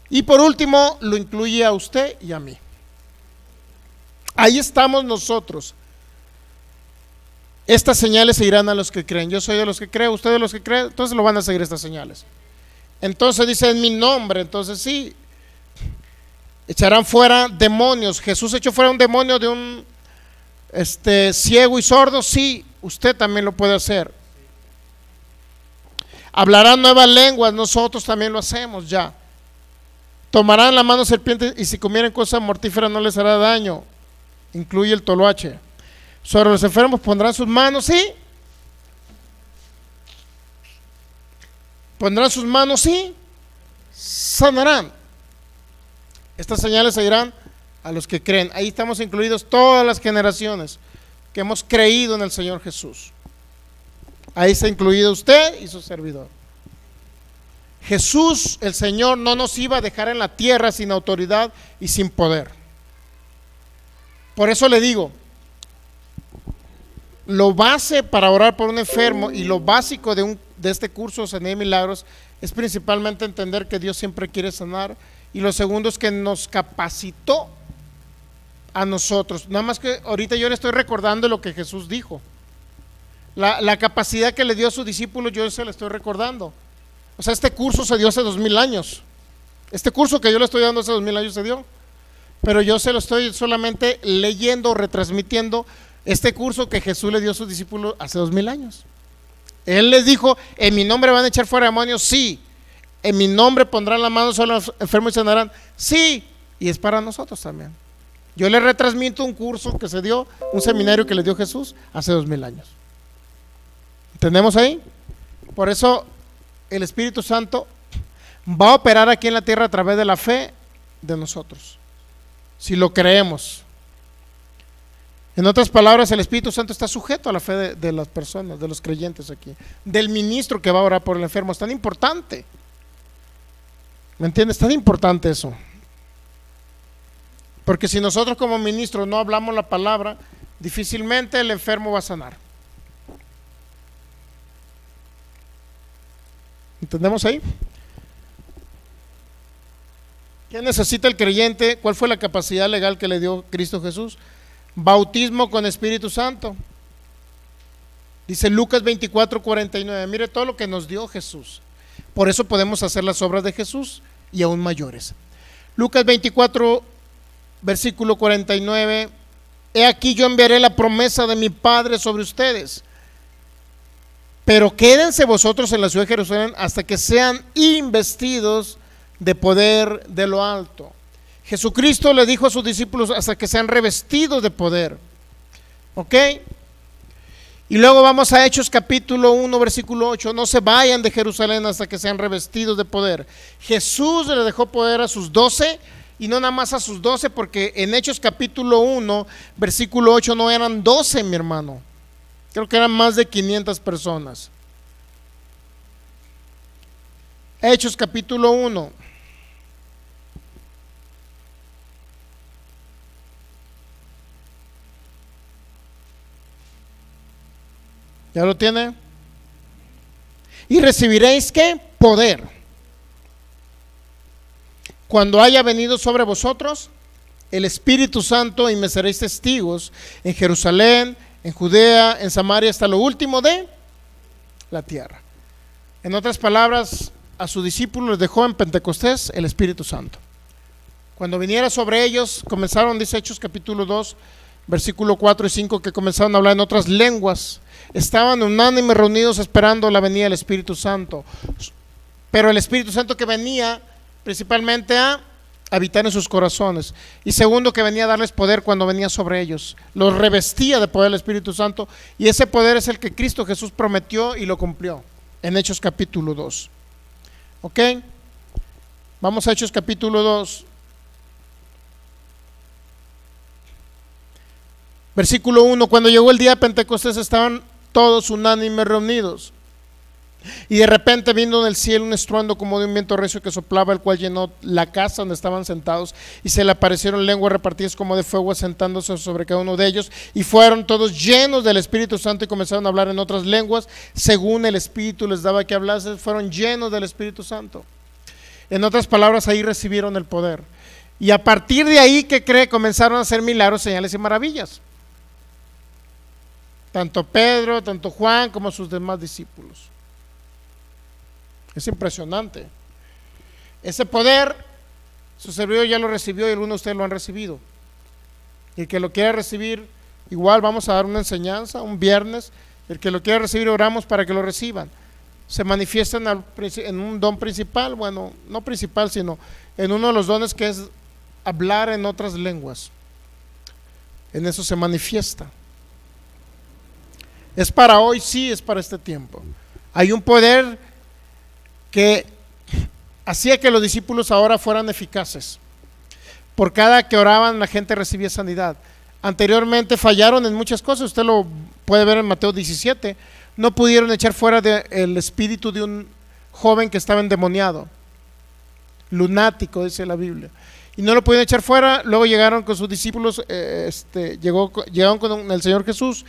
Y por último, lo incluye a usted y a mí. Ahí estamos nosotros. Estas señales seguirán a los que creen. Yo soy de los que creo, usted de los que creen, entonces lo van a seguir estas señales. Entonces dice en mi nombre, entonces sí, echarán fuera demonios. Jesús echó fuera un demonio de un ciego y sordo, sí, usted también lo puede hacer. Hablarán nuevas lenguas, nosotros también lo hacemos ya. Tomarán la mano serpientes y si comieren cosas mortíferas no les hará daño. Incluye el toloache. Sobre los enfermos pondrán sus manos y sanarán. Estas señales seguirán a los que creen. Ahí estamos incluidos todas las generaciones que hemos creído en el Señor Jesús. Ahí está incluido usted y su servidor. Jesús, el Señor, no nos iba a dejar en la tierra sin autoridad y sin poder. Por eso le digo, lo base para orar por un enfermo y lo básico de este curso Sanidad de Milagros es principalmente entender que Dios siempre quiere sanar, y lo segundo es que nos capacitó a nosotros. Nada más que ahorita yo le estoy recordando lo que Jesús dijo. La capacidad que le dio a sus discípulos yo se la estoy recordando. O sea, este curso se dio hace 2000 años. Este curso que yo le estoy dando hace 2000 años se dio, pero yo se lo estoy solamente leyendo, retransmitiendo este curso que Jesús le dio a sus discípulos hace 2000 años. Él les dijo, en mi nombre van a echar fuera demonios, sí. En mi nombre pondrán la mano sobre los enfermos y sanarán, sí. Y es para nosotros también. Yo le retransmito un curso que se dio, un seminario que le dio Jesús hace 2000 años. ¿Entendemos ahí? Por eso el Espíritu Santo va a operar aquí en la tierra a través de la fe de nosotros, si lo creemos. En otras palabras, el Espíritu Santo está sujeto a la fe de las personas, de los creyentes aquí, del ministro que va a orar por el enfermo. Es tan importante, ¿me entiendes? Es tan importante eso, porque si nosotros como ministros no hablamos la palabra, difícilmente el enfermo va a sanar. ¿Entendemos ahí? ¿Qué necesita el creyente? ¿Cuál fue la capacidad legal que le dio Cristo Jesús? Bautismo con Espíritu Santo. Dice Lucas 24:49. Mire todo lo que nos dio Jesús. Por eso podemos hacer las obras de Jesús y aún mayores. Lucas 24, versículo 49. He aquí yo enviaré la promesa de mi Padre sobre ustedes, pero quédense vosotros en la ciudad de Jerusalén hasta que sean investidos de poder de lo alto. Jesucristo le dijo a sus discípulos hasta que sean revestidos de poder. ¿Ok? Y luego vamos a Hechos capítulo 1 versículo 8. No se vayan de Jerusalén hasta que sean revestidos de poder. Jesús le dejó poder a sus 12, y no nada más a sus 12, porque en Hechos capítulo 1 versículo 8 no eran 12, mi hermano. Creo que eran más de 500 personas. Hechos capítulo 1. ¿Ya lo tiene? Y recibiréis ¿qué? Poder. Cuando haya venido sobre vosotros el Espíritu Santo, y me seréis testigos en Jerusalén, en Judea, en Samaria, hasta lo último de la tierra. En otras palabras, a sus discípulos les dejó en Pentecostés el Espíritu Santo. Cuando viniera sobre ellos, comenzaron, dice Hechos capítulo 2, versículo 4 y 5, que comenzaron a hablar en otras lenguas. Estaban unánimes reunidos esperando la venida del Espíritu Santo. Pero el Espíritu Santo que venía principalmente a habitar en sus corazones. Y segundo, que venía a darles poder cuando venía sobre ellos. Los revestía de poder el Espíritu Santo. Y ese poder es el que Cristo Jesús prometió y lo cumplió en Hechos capítulo 2. ¿Ok? Vamos a Hechos capítulo 2. Versículo 1, cuando llegó el día de Pentecostés estaban todos unánimes reunidos. Y de repente vino del cielo un estruendo como de un viento recio que soplaba, el cual llenó la casa donde estaban sentados, y se le aparecieron lenguas repartidas como de fuego asentándose sobre cada uno de ellos, y fueron todos llenos del Espíritu Santo y comenzaron a hablar en otras lenguas, según el Espíritu les daba que hablasen. Fueron llenos del Espíritu Santo. En otras palabras, ahí recibieron el poder. Y a partir de ahí, ¿qué cree? Comenzaron a hacer milagros, señales y maravillas. Tanto Pedro, tanto Juan, como sus demás discípulos. Es impresionante. Ese poder, su servidor ya lo recibió y algunos de ustedes lo han recibido. Y el que lo quiera recibir, igual vamos a dar una enseñanza un viernes. El que lo quiera recibir, oramos para que lo reciban. Se manifiestan en un don principal, bueno, no principal, sino en uno de los dones que es hablar en otras lenguas. En eso se manifiesta. ¿Es para hoy? Sí, es para este tiempo. Hay un poder que hacía que los discípulos ahora fueran eficaces. Por cada que oraban, la gente recibía sanidad. Anteriormente fallaron en muchas cosas. Usted lo puede ver en Mateo 17. No pudieron echar fuera el espíritu de un joven que estaba endemoniado, lunático, dice la Biblia. Y no lo pudieron echar fuera. Luego llegaron con sus discípulos, llegaron con el Señor Jesús,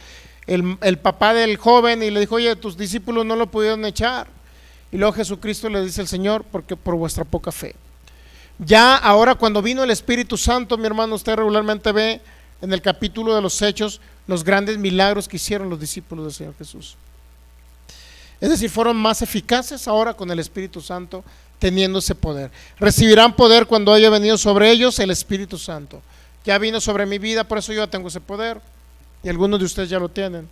el papá del joven, y le dijo: oye, tus discípulos no lo pudieron echar. Y luego Jesucristo le dice al Señor: porque por vuestra poca fe. Ya ahora, cuando vino el Espíritu Santo, mi hermano, usted regularmente ve en el capítulo de los Hechos los grandes milagros que hicieron los discípulos del Señor Jesús. Es decir, fueron más eficaces ahora con el Espíritu Santo, teniendo ese poder. Recibirán poder cuando haya venido sobre ellos el Espíritu Santo. Ya vino sobre mi vida, por eso yo ya tengo ese poder. Y algunos de ustedes ya lo tienen.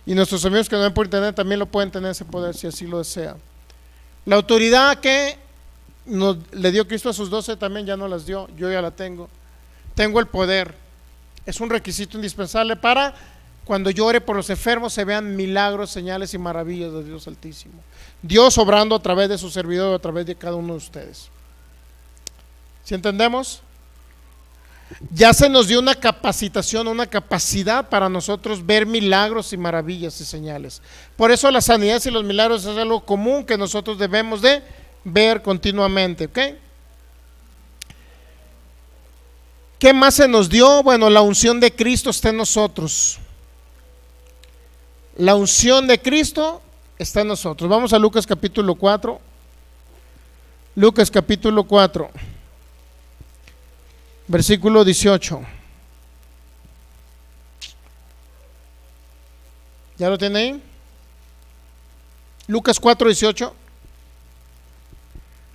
Y nuestros amigos que no ven por internet también lo pueden tener, ese poder, si así lo desean. La autoridad que le dio Cristo a sus 12 también ya no las dio, yo ya la tengo. Tengo el poder. Es un requisito indispensable para cuando yo ore por los enfermos se vean milagros, señales y maravillas de Dios Altísimo. Dios obrando a través de su servidor, a través de cada uno de ustedes. ¿Sí entendemos? Ya se nos dio una capacitación, una capacidad para nosotros ver milagros y maravillas y señales. Por eso las sanidades y los milagros es algo común que nosotros debemos de ver continuamente, ¿ok? ¿Qué más se nos dio? Bueno, la unción de Cristo está en nosotros. La unción de Cristo está en nosotros. Vamos a Lucas capítulo 4. Lucas capítulo 4. Versículo 18. ¿Ya lo tiene ahí? Lucas 4, 18.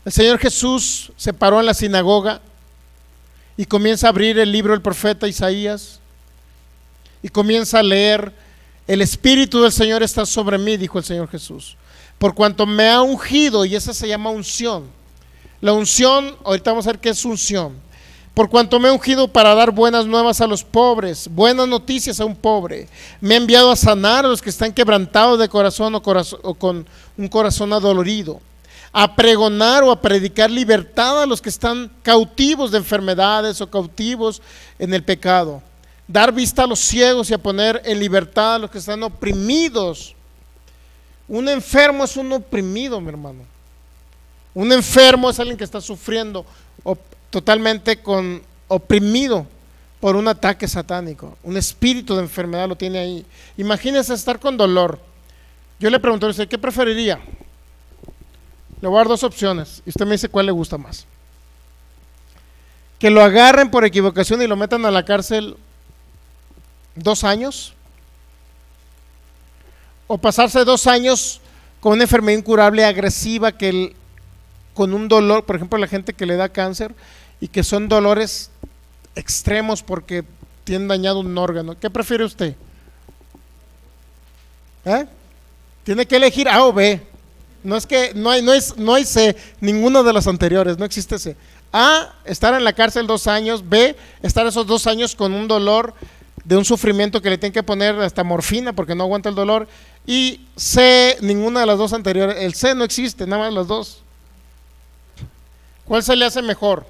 El Señor Jesús se paró en la sinagoga y comienza a abrir el libro del profeta Isaías y comienza a leer: el Espíritu del Señor está sobre mí, dijo el Señor Jesús, por cuanto me ha ungido. Y esa se llama unción. La unción, ahorita vamos a ver qué es unción. Por cuanto me ha ungido para dar buenas nuevas a los pobres, buenas noticias a un pobre. Me ha enviado a sanar a los que están quebrantados de corazón o con un corazón adolorido, a pregonar o a predicar libertad a los que están cautivos de enfermedades o cautivos en el pecado, dar vista a los ciegos y a poner en libertad a los que están oprimidos. Un enfermo es un oprimido, mi hermano. Un enfermo es alguien que está sufriendo totalmente oprimido por un ataque satánico. Un espíritu de enfermedad lo tiene ahí. Imagínese estar con dolor. Yo le pregunto a usted: ¿qué preferiría? Le voy a dar dos opciones y usted me dice cuál le gusta más. Que lo agarren por equivocación y lo metan a la cárcel 2 años, o pasarse 2 años con una enfermedad incurable, agresiva, con un dolor, por ejemplo, la gente que le da cáncer y que son dolores extremos porque tienen dañado un órgano. ¿Qué prefiere usted? Tiene que elegir A o B. No es que no hay C, ninguno de los anteriores, no existe C. A, estar en la cárcel 2 años. B, estar esos 2 años con un dolor de un sufrimiento que le tienen que poner hasta morfina porque no aguanta el dolor. Y C, ninguna de las dos anteriores. El C no existe, nada más las dos. ¿Cuál se le hace mejor?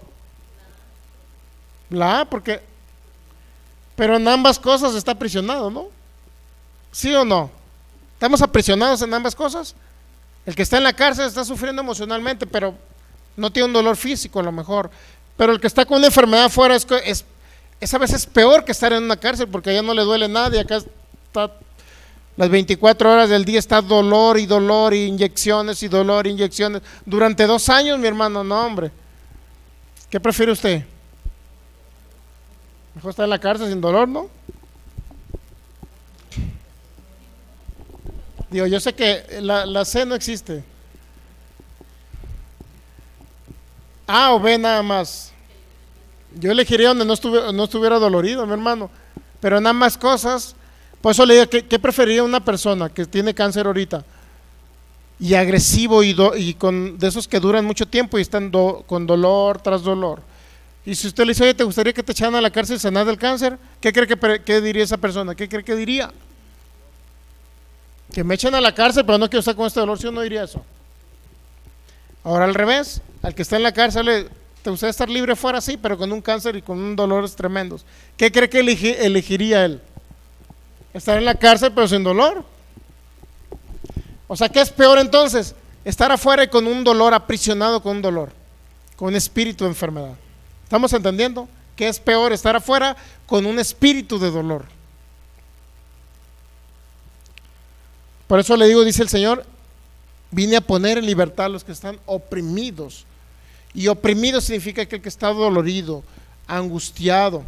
La A, porque pero en ambas cosas está aprisionado, ¿no? ¿Sí o no? ¿Estamos aprisionados en ambas cosas? El que está en la cárcel está sufriendo emocionalmente, pero no tiene un dolor físico a lo mejor. Pero el que está con una enfermedad afuera es a veces peor que estar en una cárcel, porque allá no le duele nada y acá está las 24 horas del día, está dolor y dolor y inyecciones y dolor y inyecciones. Durante 2 años, mi hermano, no hombre. ¿Qué prefiere usted? Mejor estar en la cárcel sin dolor, ¿no? Digo, yo sé que la C no existe. A o B nada más. Yo elegiría donde no estuviera dolorido, mi hermano. Pero en ambas cosas, por eso le digo, ¿qué preferiría una persona que tiene cáncer ahorita? Y agresivo y con de esos que duran mucho tiempo y están con dolor tras dolor. Y si usted le dice, oye, ¿te gustaría que te echaran a la cárcel y sanar del cáncer? ¿Qué cree que diría esa persona? ¿Qué cree que diría? Que me echen a la cárcel, pero no quiero estar con este dolor. ¿Sí o no diría eso? Ahora al revés, al que está en la cárcel, ¿te gustaría estar libre fuera? Sí, pero con un cáncer y con un dolores tremendos. ¿Qué cree que elegiría él? Estar en la cárcel, pero sin dolor. O sea, ¿qué es peor entonces? Estar afuera y con un dolor, aprisionado con un dolor, con un espíritu de enfermedad. ¿Estamos entendiendo? ¿Qué es peor? Estar afuera con un espíritu de dolor. Por eso le digo, dice el Señor, vine a poner en libertad a los que están oprimidos. Y oprimido significa que el que está dolorido, angustiado,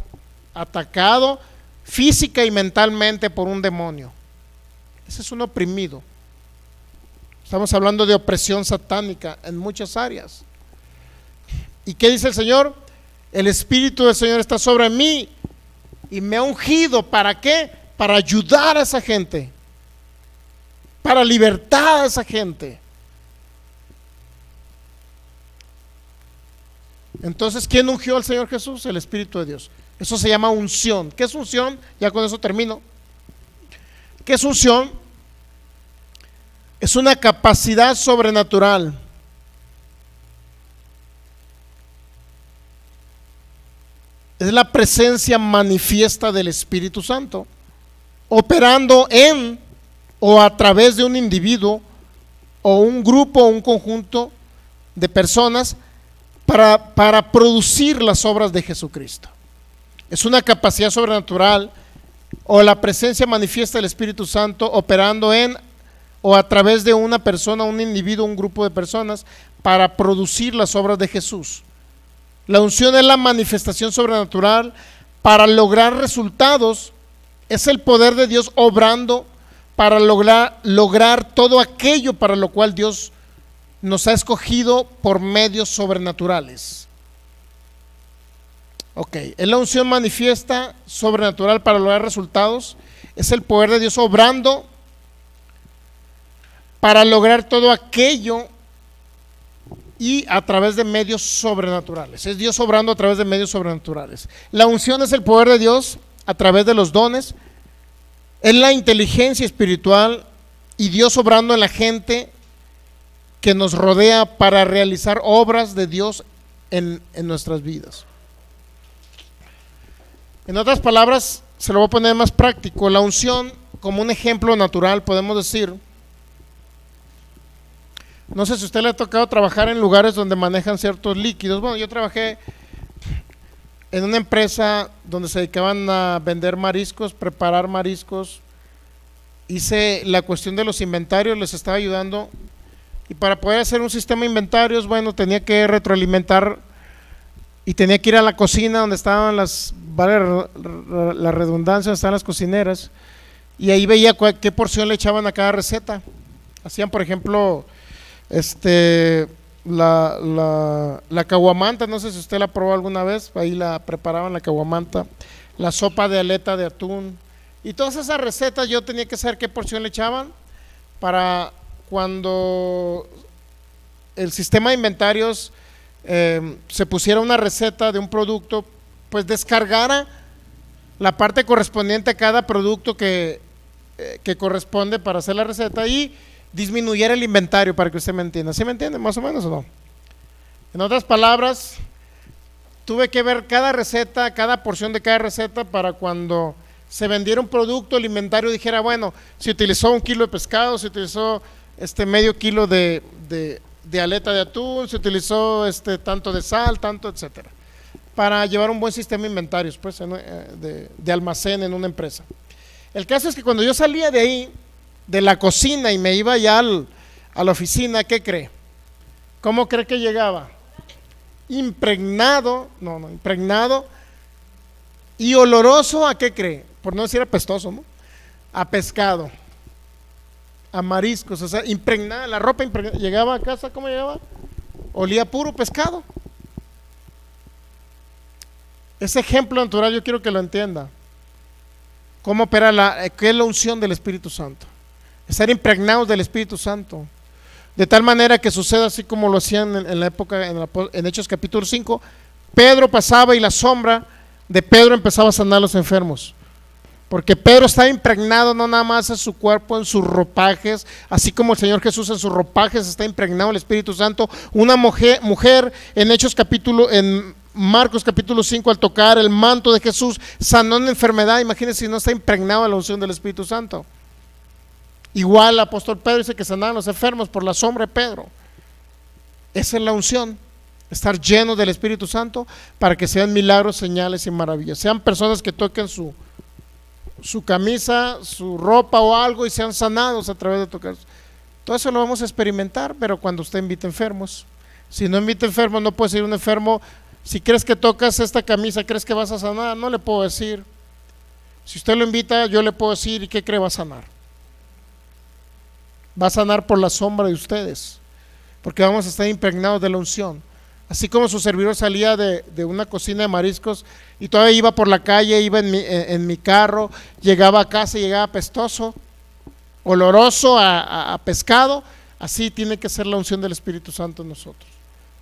atacado física y mentalmente por un demonio. Ese es un oprimido. Estamos hablando de opresión satánica en muchas áreas. ¿Y qué dice el Señor? El Espíritu del Señor está sobre mí y me ha ungido. ¿Para qué? Para ayudar a esa gente, para libertar a esa gente. Entonces, ¿quién ungió al Señor Jesús? El Espíritu de Dios. Eso se llama unción. ¿Qué es unción? Ya con eso termino. ¿Qué es unción? Es una capacidad sobrenatural es la presencia manifiesta del Espíritu Santo, operando en o a través de un individuo o un grupo o un conjunto de personas para producir las obras de Jesucristo. Es una capacidad sobrenatural o la presencia manifiesta del Espíritu Santo operando en o a través de una persona, un individuo, un grupo de personas para producir las obras de Jesús. La unción es la manifestación sobrenatural para lograr resultados. Es el poder de Dios obrando para lograr todo aquello para lo cual Dios nos ha escogido por medios sobrenaturales. Ok, es la unción manifiesta sobrenatural para lograr resultados. Es el poder de Dios obrando para lograr todo aquello y a través de medios sobrenaturales. Es Dios obrando a través de medios sobrenaturales. La unción es el poder de Dios a través de los dones. Es la inteligencia espiritual y Dios obrando en la gente que nos rodea para realizar obras de Dios en nuestras vidas. En otras palabras, se lo voy a poner más práctico. La unción, como un ejemplo natural, podemos decir, no sé si a usted le ha tocado trabajar en lugares donde manejan ciertos líquidos. Bueno, yo trabajé en una empresa donde se dedicaban a vender mariscos, preparar mariscos. Hice la cuestión de los inventarios, les estaba ayudando. Y para poder hacer un sistema de inventarios, bueno, tenía que retroalimentar y tenía que ir a la cocina donde estaban la redundancia, donde estaban las cocineras. Y ahí veía qué porción le echaban a cada receta. hacían, por ejemplo, la caguamanta, no sé si usted la probó alguna vez, ahí la preparaban la caguamanta, la sopa de aleta de atún, y todas esas recetas yo tenía que saber qué porción le echaban para cuando el sistema de inventarios se pusiera una receta de un producto, pues descargara la parte correspondiente a cada producto que corresponde para hacer la receta y disminuyera el inventario, para que usted me entienda. ¿Sí me entiende más o menos o no? En otras palabras, tuve que ver cada receta, cada porción de cada receta, para cuando se vendiera un producto, el inventario dijera, bueno, se utilizó 1 kilo de pescado, se utilizó medio kilo de aleta de atún, se utilizó tanto de sal, tanto, etcétera, para llevar un buen sistema de inventarios, pues, de almacén en una empresa. El caso es que cuando yo salía de ahí, de la cocina, y me iba ya a la oficina, ¿qué cree? ¿Cómo cree que llegaba? Impregnado y oloroso, ¿a qué cree? Por no decir apestoso, ¿no? A pescado, a mariscos, o sea, impregnada, la ropa impregnada. Llegaba a casa, ¿cómo llegaba? Olía puro pescado. Ese ejemplo natural yo quiero que lo entienda. ¿Cómo opera qué es la unción del Espíritu Santo? Estar impregnados del Espíritu Santo, de tal manera que suceda así como lo hacían en la época, en Hechos capítulo 5. Pedro pasaba y la sombra de Pedro empezaba a sanar a los enfermos, porque Pedro estaba impregnado no nada más en su cuerpo, en sus ropajes, así como el Señor Jesús en sus ropajes está impregnado el Espíritu Santo. Una mujer en Marcos capítulo 5, al tocar el manto de Jesús, sanó una enfermedad. Imagínense si no está impregnado de la unción del Espíritu Santo. Igual el apóstol Pedro dice que sanaban los enfermos por la sombra de Pedro. Esa es la unción, estar llenos del Espíritu Santo para que sean milagros, señales y maravillas. Sean personas que toquen su camisa, su ropa o algo y sean sanados a través de tocar. Todo eso lo vamos a experimentar, pero cuando usted invita enfermos. Si no invita enfermos, no puede ser un enfermo. Si crees que tocas esta camisa, crees que vas a sanar, no le puedo decir. Si usted lo invita, yo le puedo decir, ¿y qué cree? Va a sanar. Va a sanar por la sombra de ustedes, porque vamos a estar impregnados de la unción. Así como su servidor salía de una cocina de mariscos y todavía iba por la calle, iba en mi carro, llegaba a casa y llegaba apestoso, oloroso a pescado, así tiene que ser la unción del Espíritu Santo en nosotros.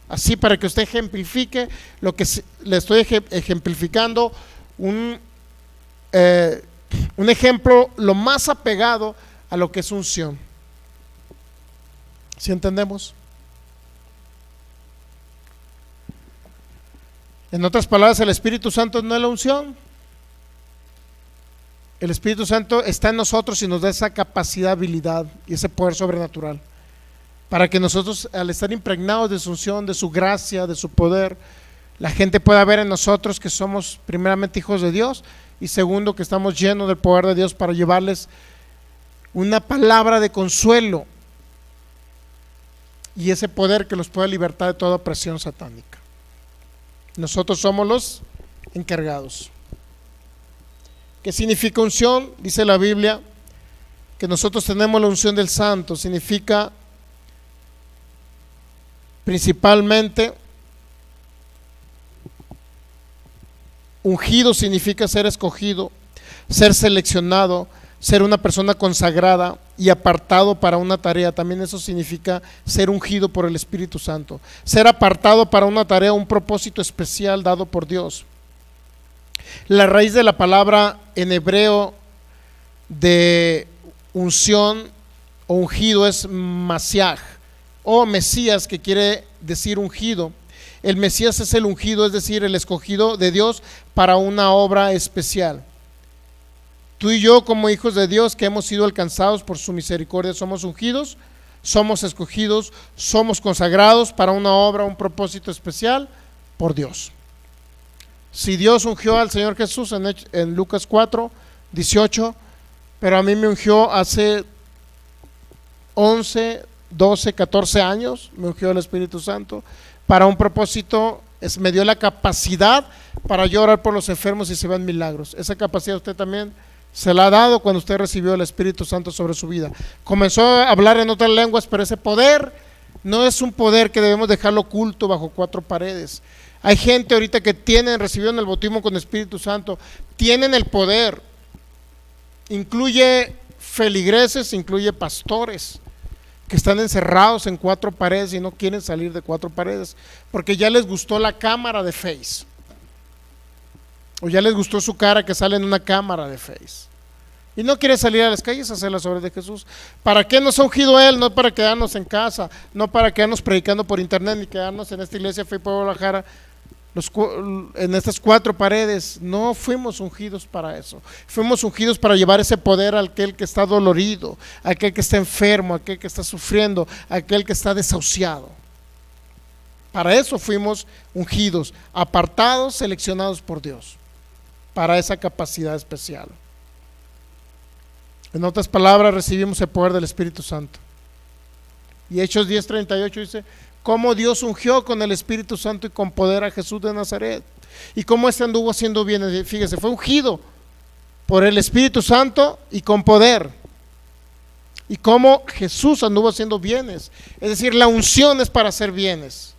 Así, para que usted ejemplifique lo que le estoy ejemplificando, un ejemplo lo más apegado a lo que es unción. ¿Sí entendemos? En otras palabras, el Espíritu Santo no es la unción. El Espíritu Santo está en nosotros y nos da esa capacidad, habilidad y ese poder sobrenatural, para que nosotros, al estar impregnados de su unción, de su gracia, de su poder, la gente pueda ver en nosotros que somos primeramente hijos de Dios, y segundo, que estamos llenos del poder de Dios para llevarles una palabra de consuelo y ese poder que los puede libertar de toda opresión satánica. Nosotros somos los encargados. ¿Qué significa unción? Dice la Biblia que nosotros tenemos la unción del Santo. Significa principalmente, ungido significa ser escogido, ser seleccionado, ser una persona consagrada y apartado para una tarea. También eso significa ser ungido por el Espíritu Santo, ser apartado para una tarea, un propósito especial dado por Dios. La raíz de la palabra en hebreo de unción o ungido es Masiaj o Mesías, que quiere decir ungido. El Mesías es el ungido, es decir, el escogido de Dios para una obra especial. Tú y yo, como hijos de Dios que hemos sido alcanzados por su misericordia, somos ungidos, somos escogidos, somos consagrados para una obra, un propósito especial por Dios. Si Dios ungió al Señor Jesús en Lucas 4:18, pero a mí me ungió hace 11, 12, 14 años, me ungió el Espíritu Santo para un propósito, me dio la capacidad para yo orar por los enfermos y se vean milagros. Esa capacidad usted también Se la ha dado cuando usted recibió el Espíritu Santo sobre su vida. Comenzó a hablar en otras lenguas, pero ese poder no es un poder que debemos dejarlo oculto bajo cuatro paredes. Hay gente ahorita que recibieron el bautismo con el Espíritu Santo, tienen el poder. Incluye feligreses, incluye pastores que están encerrados en cuatro paredes y no quieren salir de cuatro paredes porque ya les gustó la cámara de Face, o ya les gustó su cara que sale en una cámara de Face y no quieren salir a las calles a hacer las obras de Jesús. ¿Para qué nos ha ungido Él? No para quedarnos en casa, no para quedarnos predicando por internet, ni quedarnos en esta iglesia Fe Pueblo Guadalajara en estas cuatro paredes. No fuimos ungidos para eso. Fuimos ungidos para llevar ese poder a aquel que está dolorido, a aquel que está enfermo, a aquel que está sufriendo, a aquel que está desahuciado. Para eso fuimos ungidos, apartados, seleccionados por Dios, para esa capacidad especial. En otras palabras, recibimos el poder del Espíritu Santo. Y Hechos 10:38 dice: cómo Dios ungió con el Espíritu Santo y con poder a Jesús de Nazaret, y cómo este anduvo haciendo bien. Fíjese, fue ungido por el Espíritu Santo y con poder, y cómo Jesús anduvo haciendo bienes. Es decir, la unción es para hacer bienes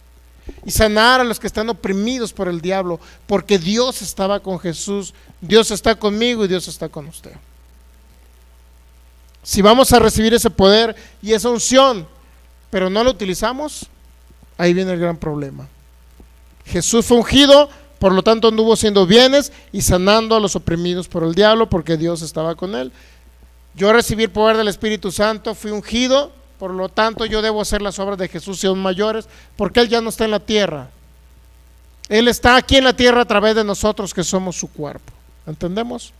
y sanar a los que están oprimidos por el diablo, porque Dios estaba con Jesús, Dios está conmigo y Dios está con usted. Si vamos a recibir ese poder y esa unción, pero no lo utilizamos, ahí viene el gran problema. Jesús fue ungido, por lo tanto anduvo haciendo bienes y sanando a los oprimidos por el diablo, porque Dios estaba con él. Yo recibí el poder del Espíritu Santo, fui ungido, por lo tanto yo debo hacer las obras de Jesús y aún mayores, porque Él ya no está en la tierra. Él está aquí en la tierra a través de nosotros, que somos su cuerpo. ¿Entendemos?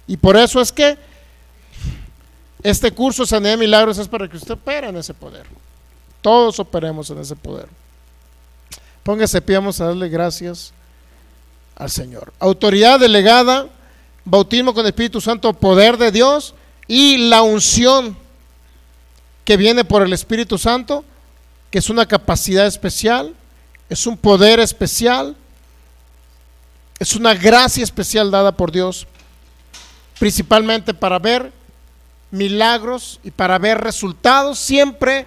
Y por eso es que este curso Sanidad de Milagros es para que usted opere en ese poder. Todos operemos en ese poder. Póngase, pidamos a darle gracias al Señor. Autoridad delegada, bautismo con el Espíritu Santo, poder de Dios y la unción que viene por el Espíritu Santo, que es una capacidad especial, es un poder especial, es una gracia especial dada por Dios, principalmente para ver milagros y para ver resultados siempre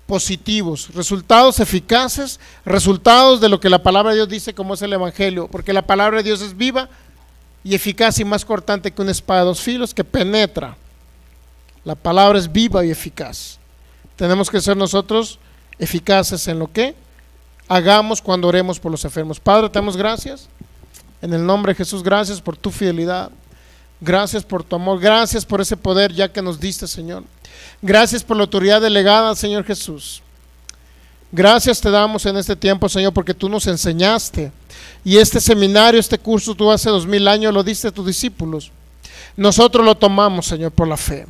positivos, resultados eficaces, resultados de lo que la palabra de Dios dice, como es el Evangelio, porque la palabra de Dios es viva y eficaz y más cortante que una espada de dos filos que penetra. La palabra es viva y eficaz. Tenemos que ser nosotros eficaces en lo que hagamos cuando oremos por los enfermos. Padre, te damos gracias en el nombre de Jesús. Gracias por tu fidelidad, gracias por tu amor, gracias por ese poder ya que nos diste, Señor. Gracias por la autoridad delegada, Señor Jesús. Gracias te damos en este tiempo, Señor, porque tú nos enseñaste, y este seminario, este curso, tú hace 2000 años lo diste a tus discípulos. Nosotros lo tomamos, Señor, por la fe,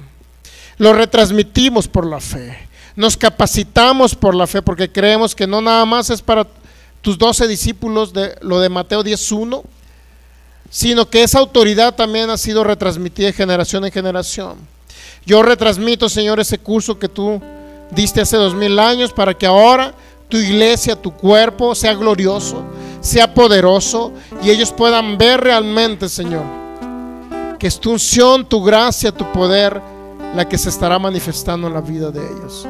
lo retransmitimos por la fe, nos capacitamos por la fe, porque creemos que no nada más es para tus 12 discípulos de lo de Mateo 10:1, sino que esa autoridad también ha sido retransmitida de generación en generación. Yo retransmito, Señor, ese curso que tú diste hace 2000 años para que ahora tu iglesia, tu cuerpo sea glorioso, sea poderoso, y ellos puedan ver realmente, Señor, que es tu unción, tu gracia, tu poder la que se estará manifestando en la vida de ellos.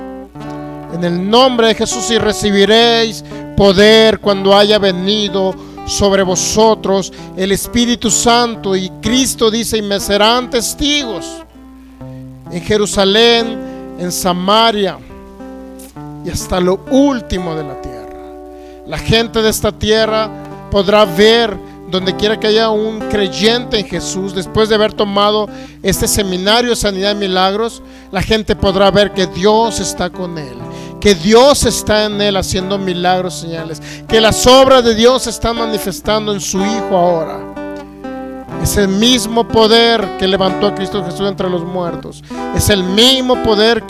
En el nombre de Jesús, y recibiréis poder cuando haya venido sobre vosotros el Espíritu Santo, y Cristo dice: y me serán testigos en Jerusalén, en Samaria y hasta lo último de la tierra. La gente de esta tierra podrá ver, donde quiera que haya un creyente en Jesús, después de haber tomado este seminario de Sanidad de Milagros, la gente podrá ver que Dios está con él, que Dios está en él haciendo milagros, señales, que las obras de Dios se están manifestando en su Hijo ahora. Es el mismo poder que levantó a Cristo Jesús entre los muertos, es el mismo poder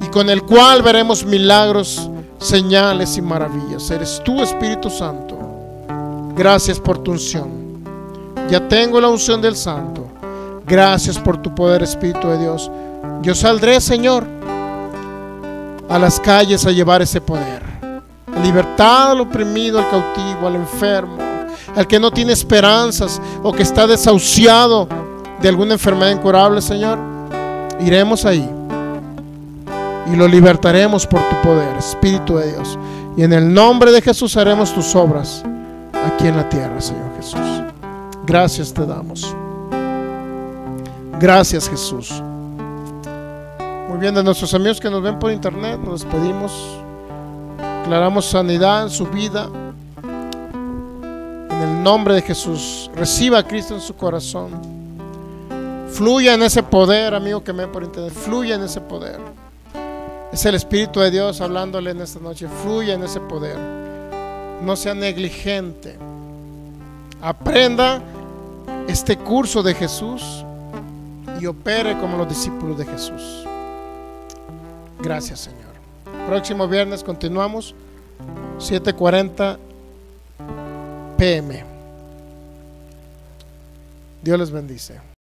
y con el cual veremos milagros, señales y maravillas. Eres tú, Espíritu Santo. Gracias por tu unción. Ya tengo la unción del Santo. Gracias por tu poder, Espíritu de Dios. Yo saldré, Señor, a las calles a llevar ese poder, libertad al oprimido, al cautivo, al enfermo, al que no tiene esperanzas o que está desahuciado de alguna enfermedad incurable, Señor, iremos ahí y lo libertaremos por tu poder, Espíritu de Dios. Y en el nombre de Jesús haremos tus obras aquí en la tierra, Señor Jesús. Gracias te damos. Gracias, Jesús. Muy bien, de nuestros amigos que nos ven por internet, nos despedimos. Declaramos sanidad en su vida. En el nombre de Jesús, reciba a Cristo en su corazón. Fluya en ese poder, amigo que me ven por internet. Fluya en ese poder. Es el Espíritu de Dios hablándole en esta noche. Fluya en ese poder. No sea negligente. Aprenda este curso de Jesús y opere como los discípulos de Jesús. Gracias, Señor. Próximo viernes continuamos 7:40 p.m. Dios les bendice.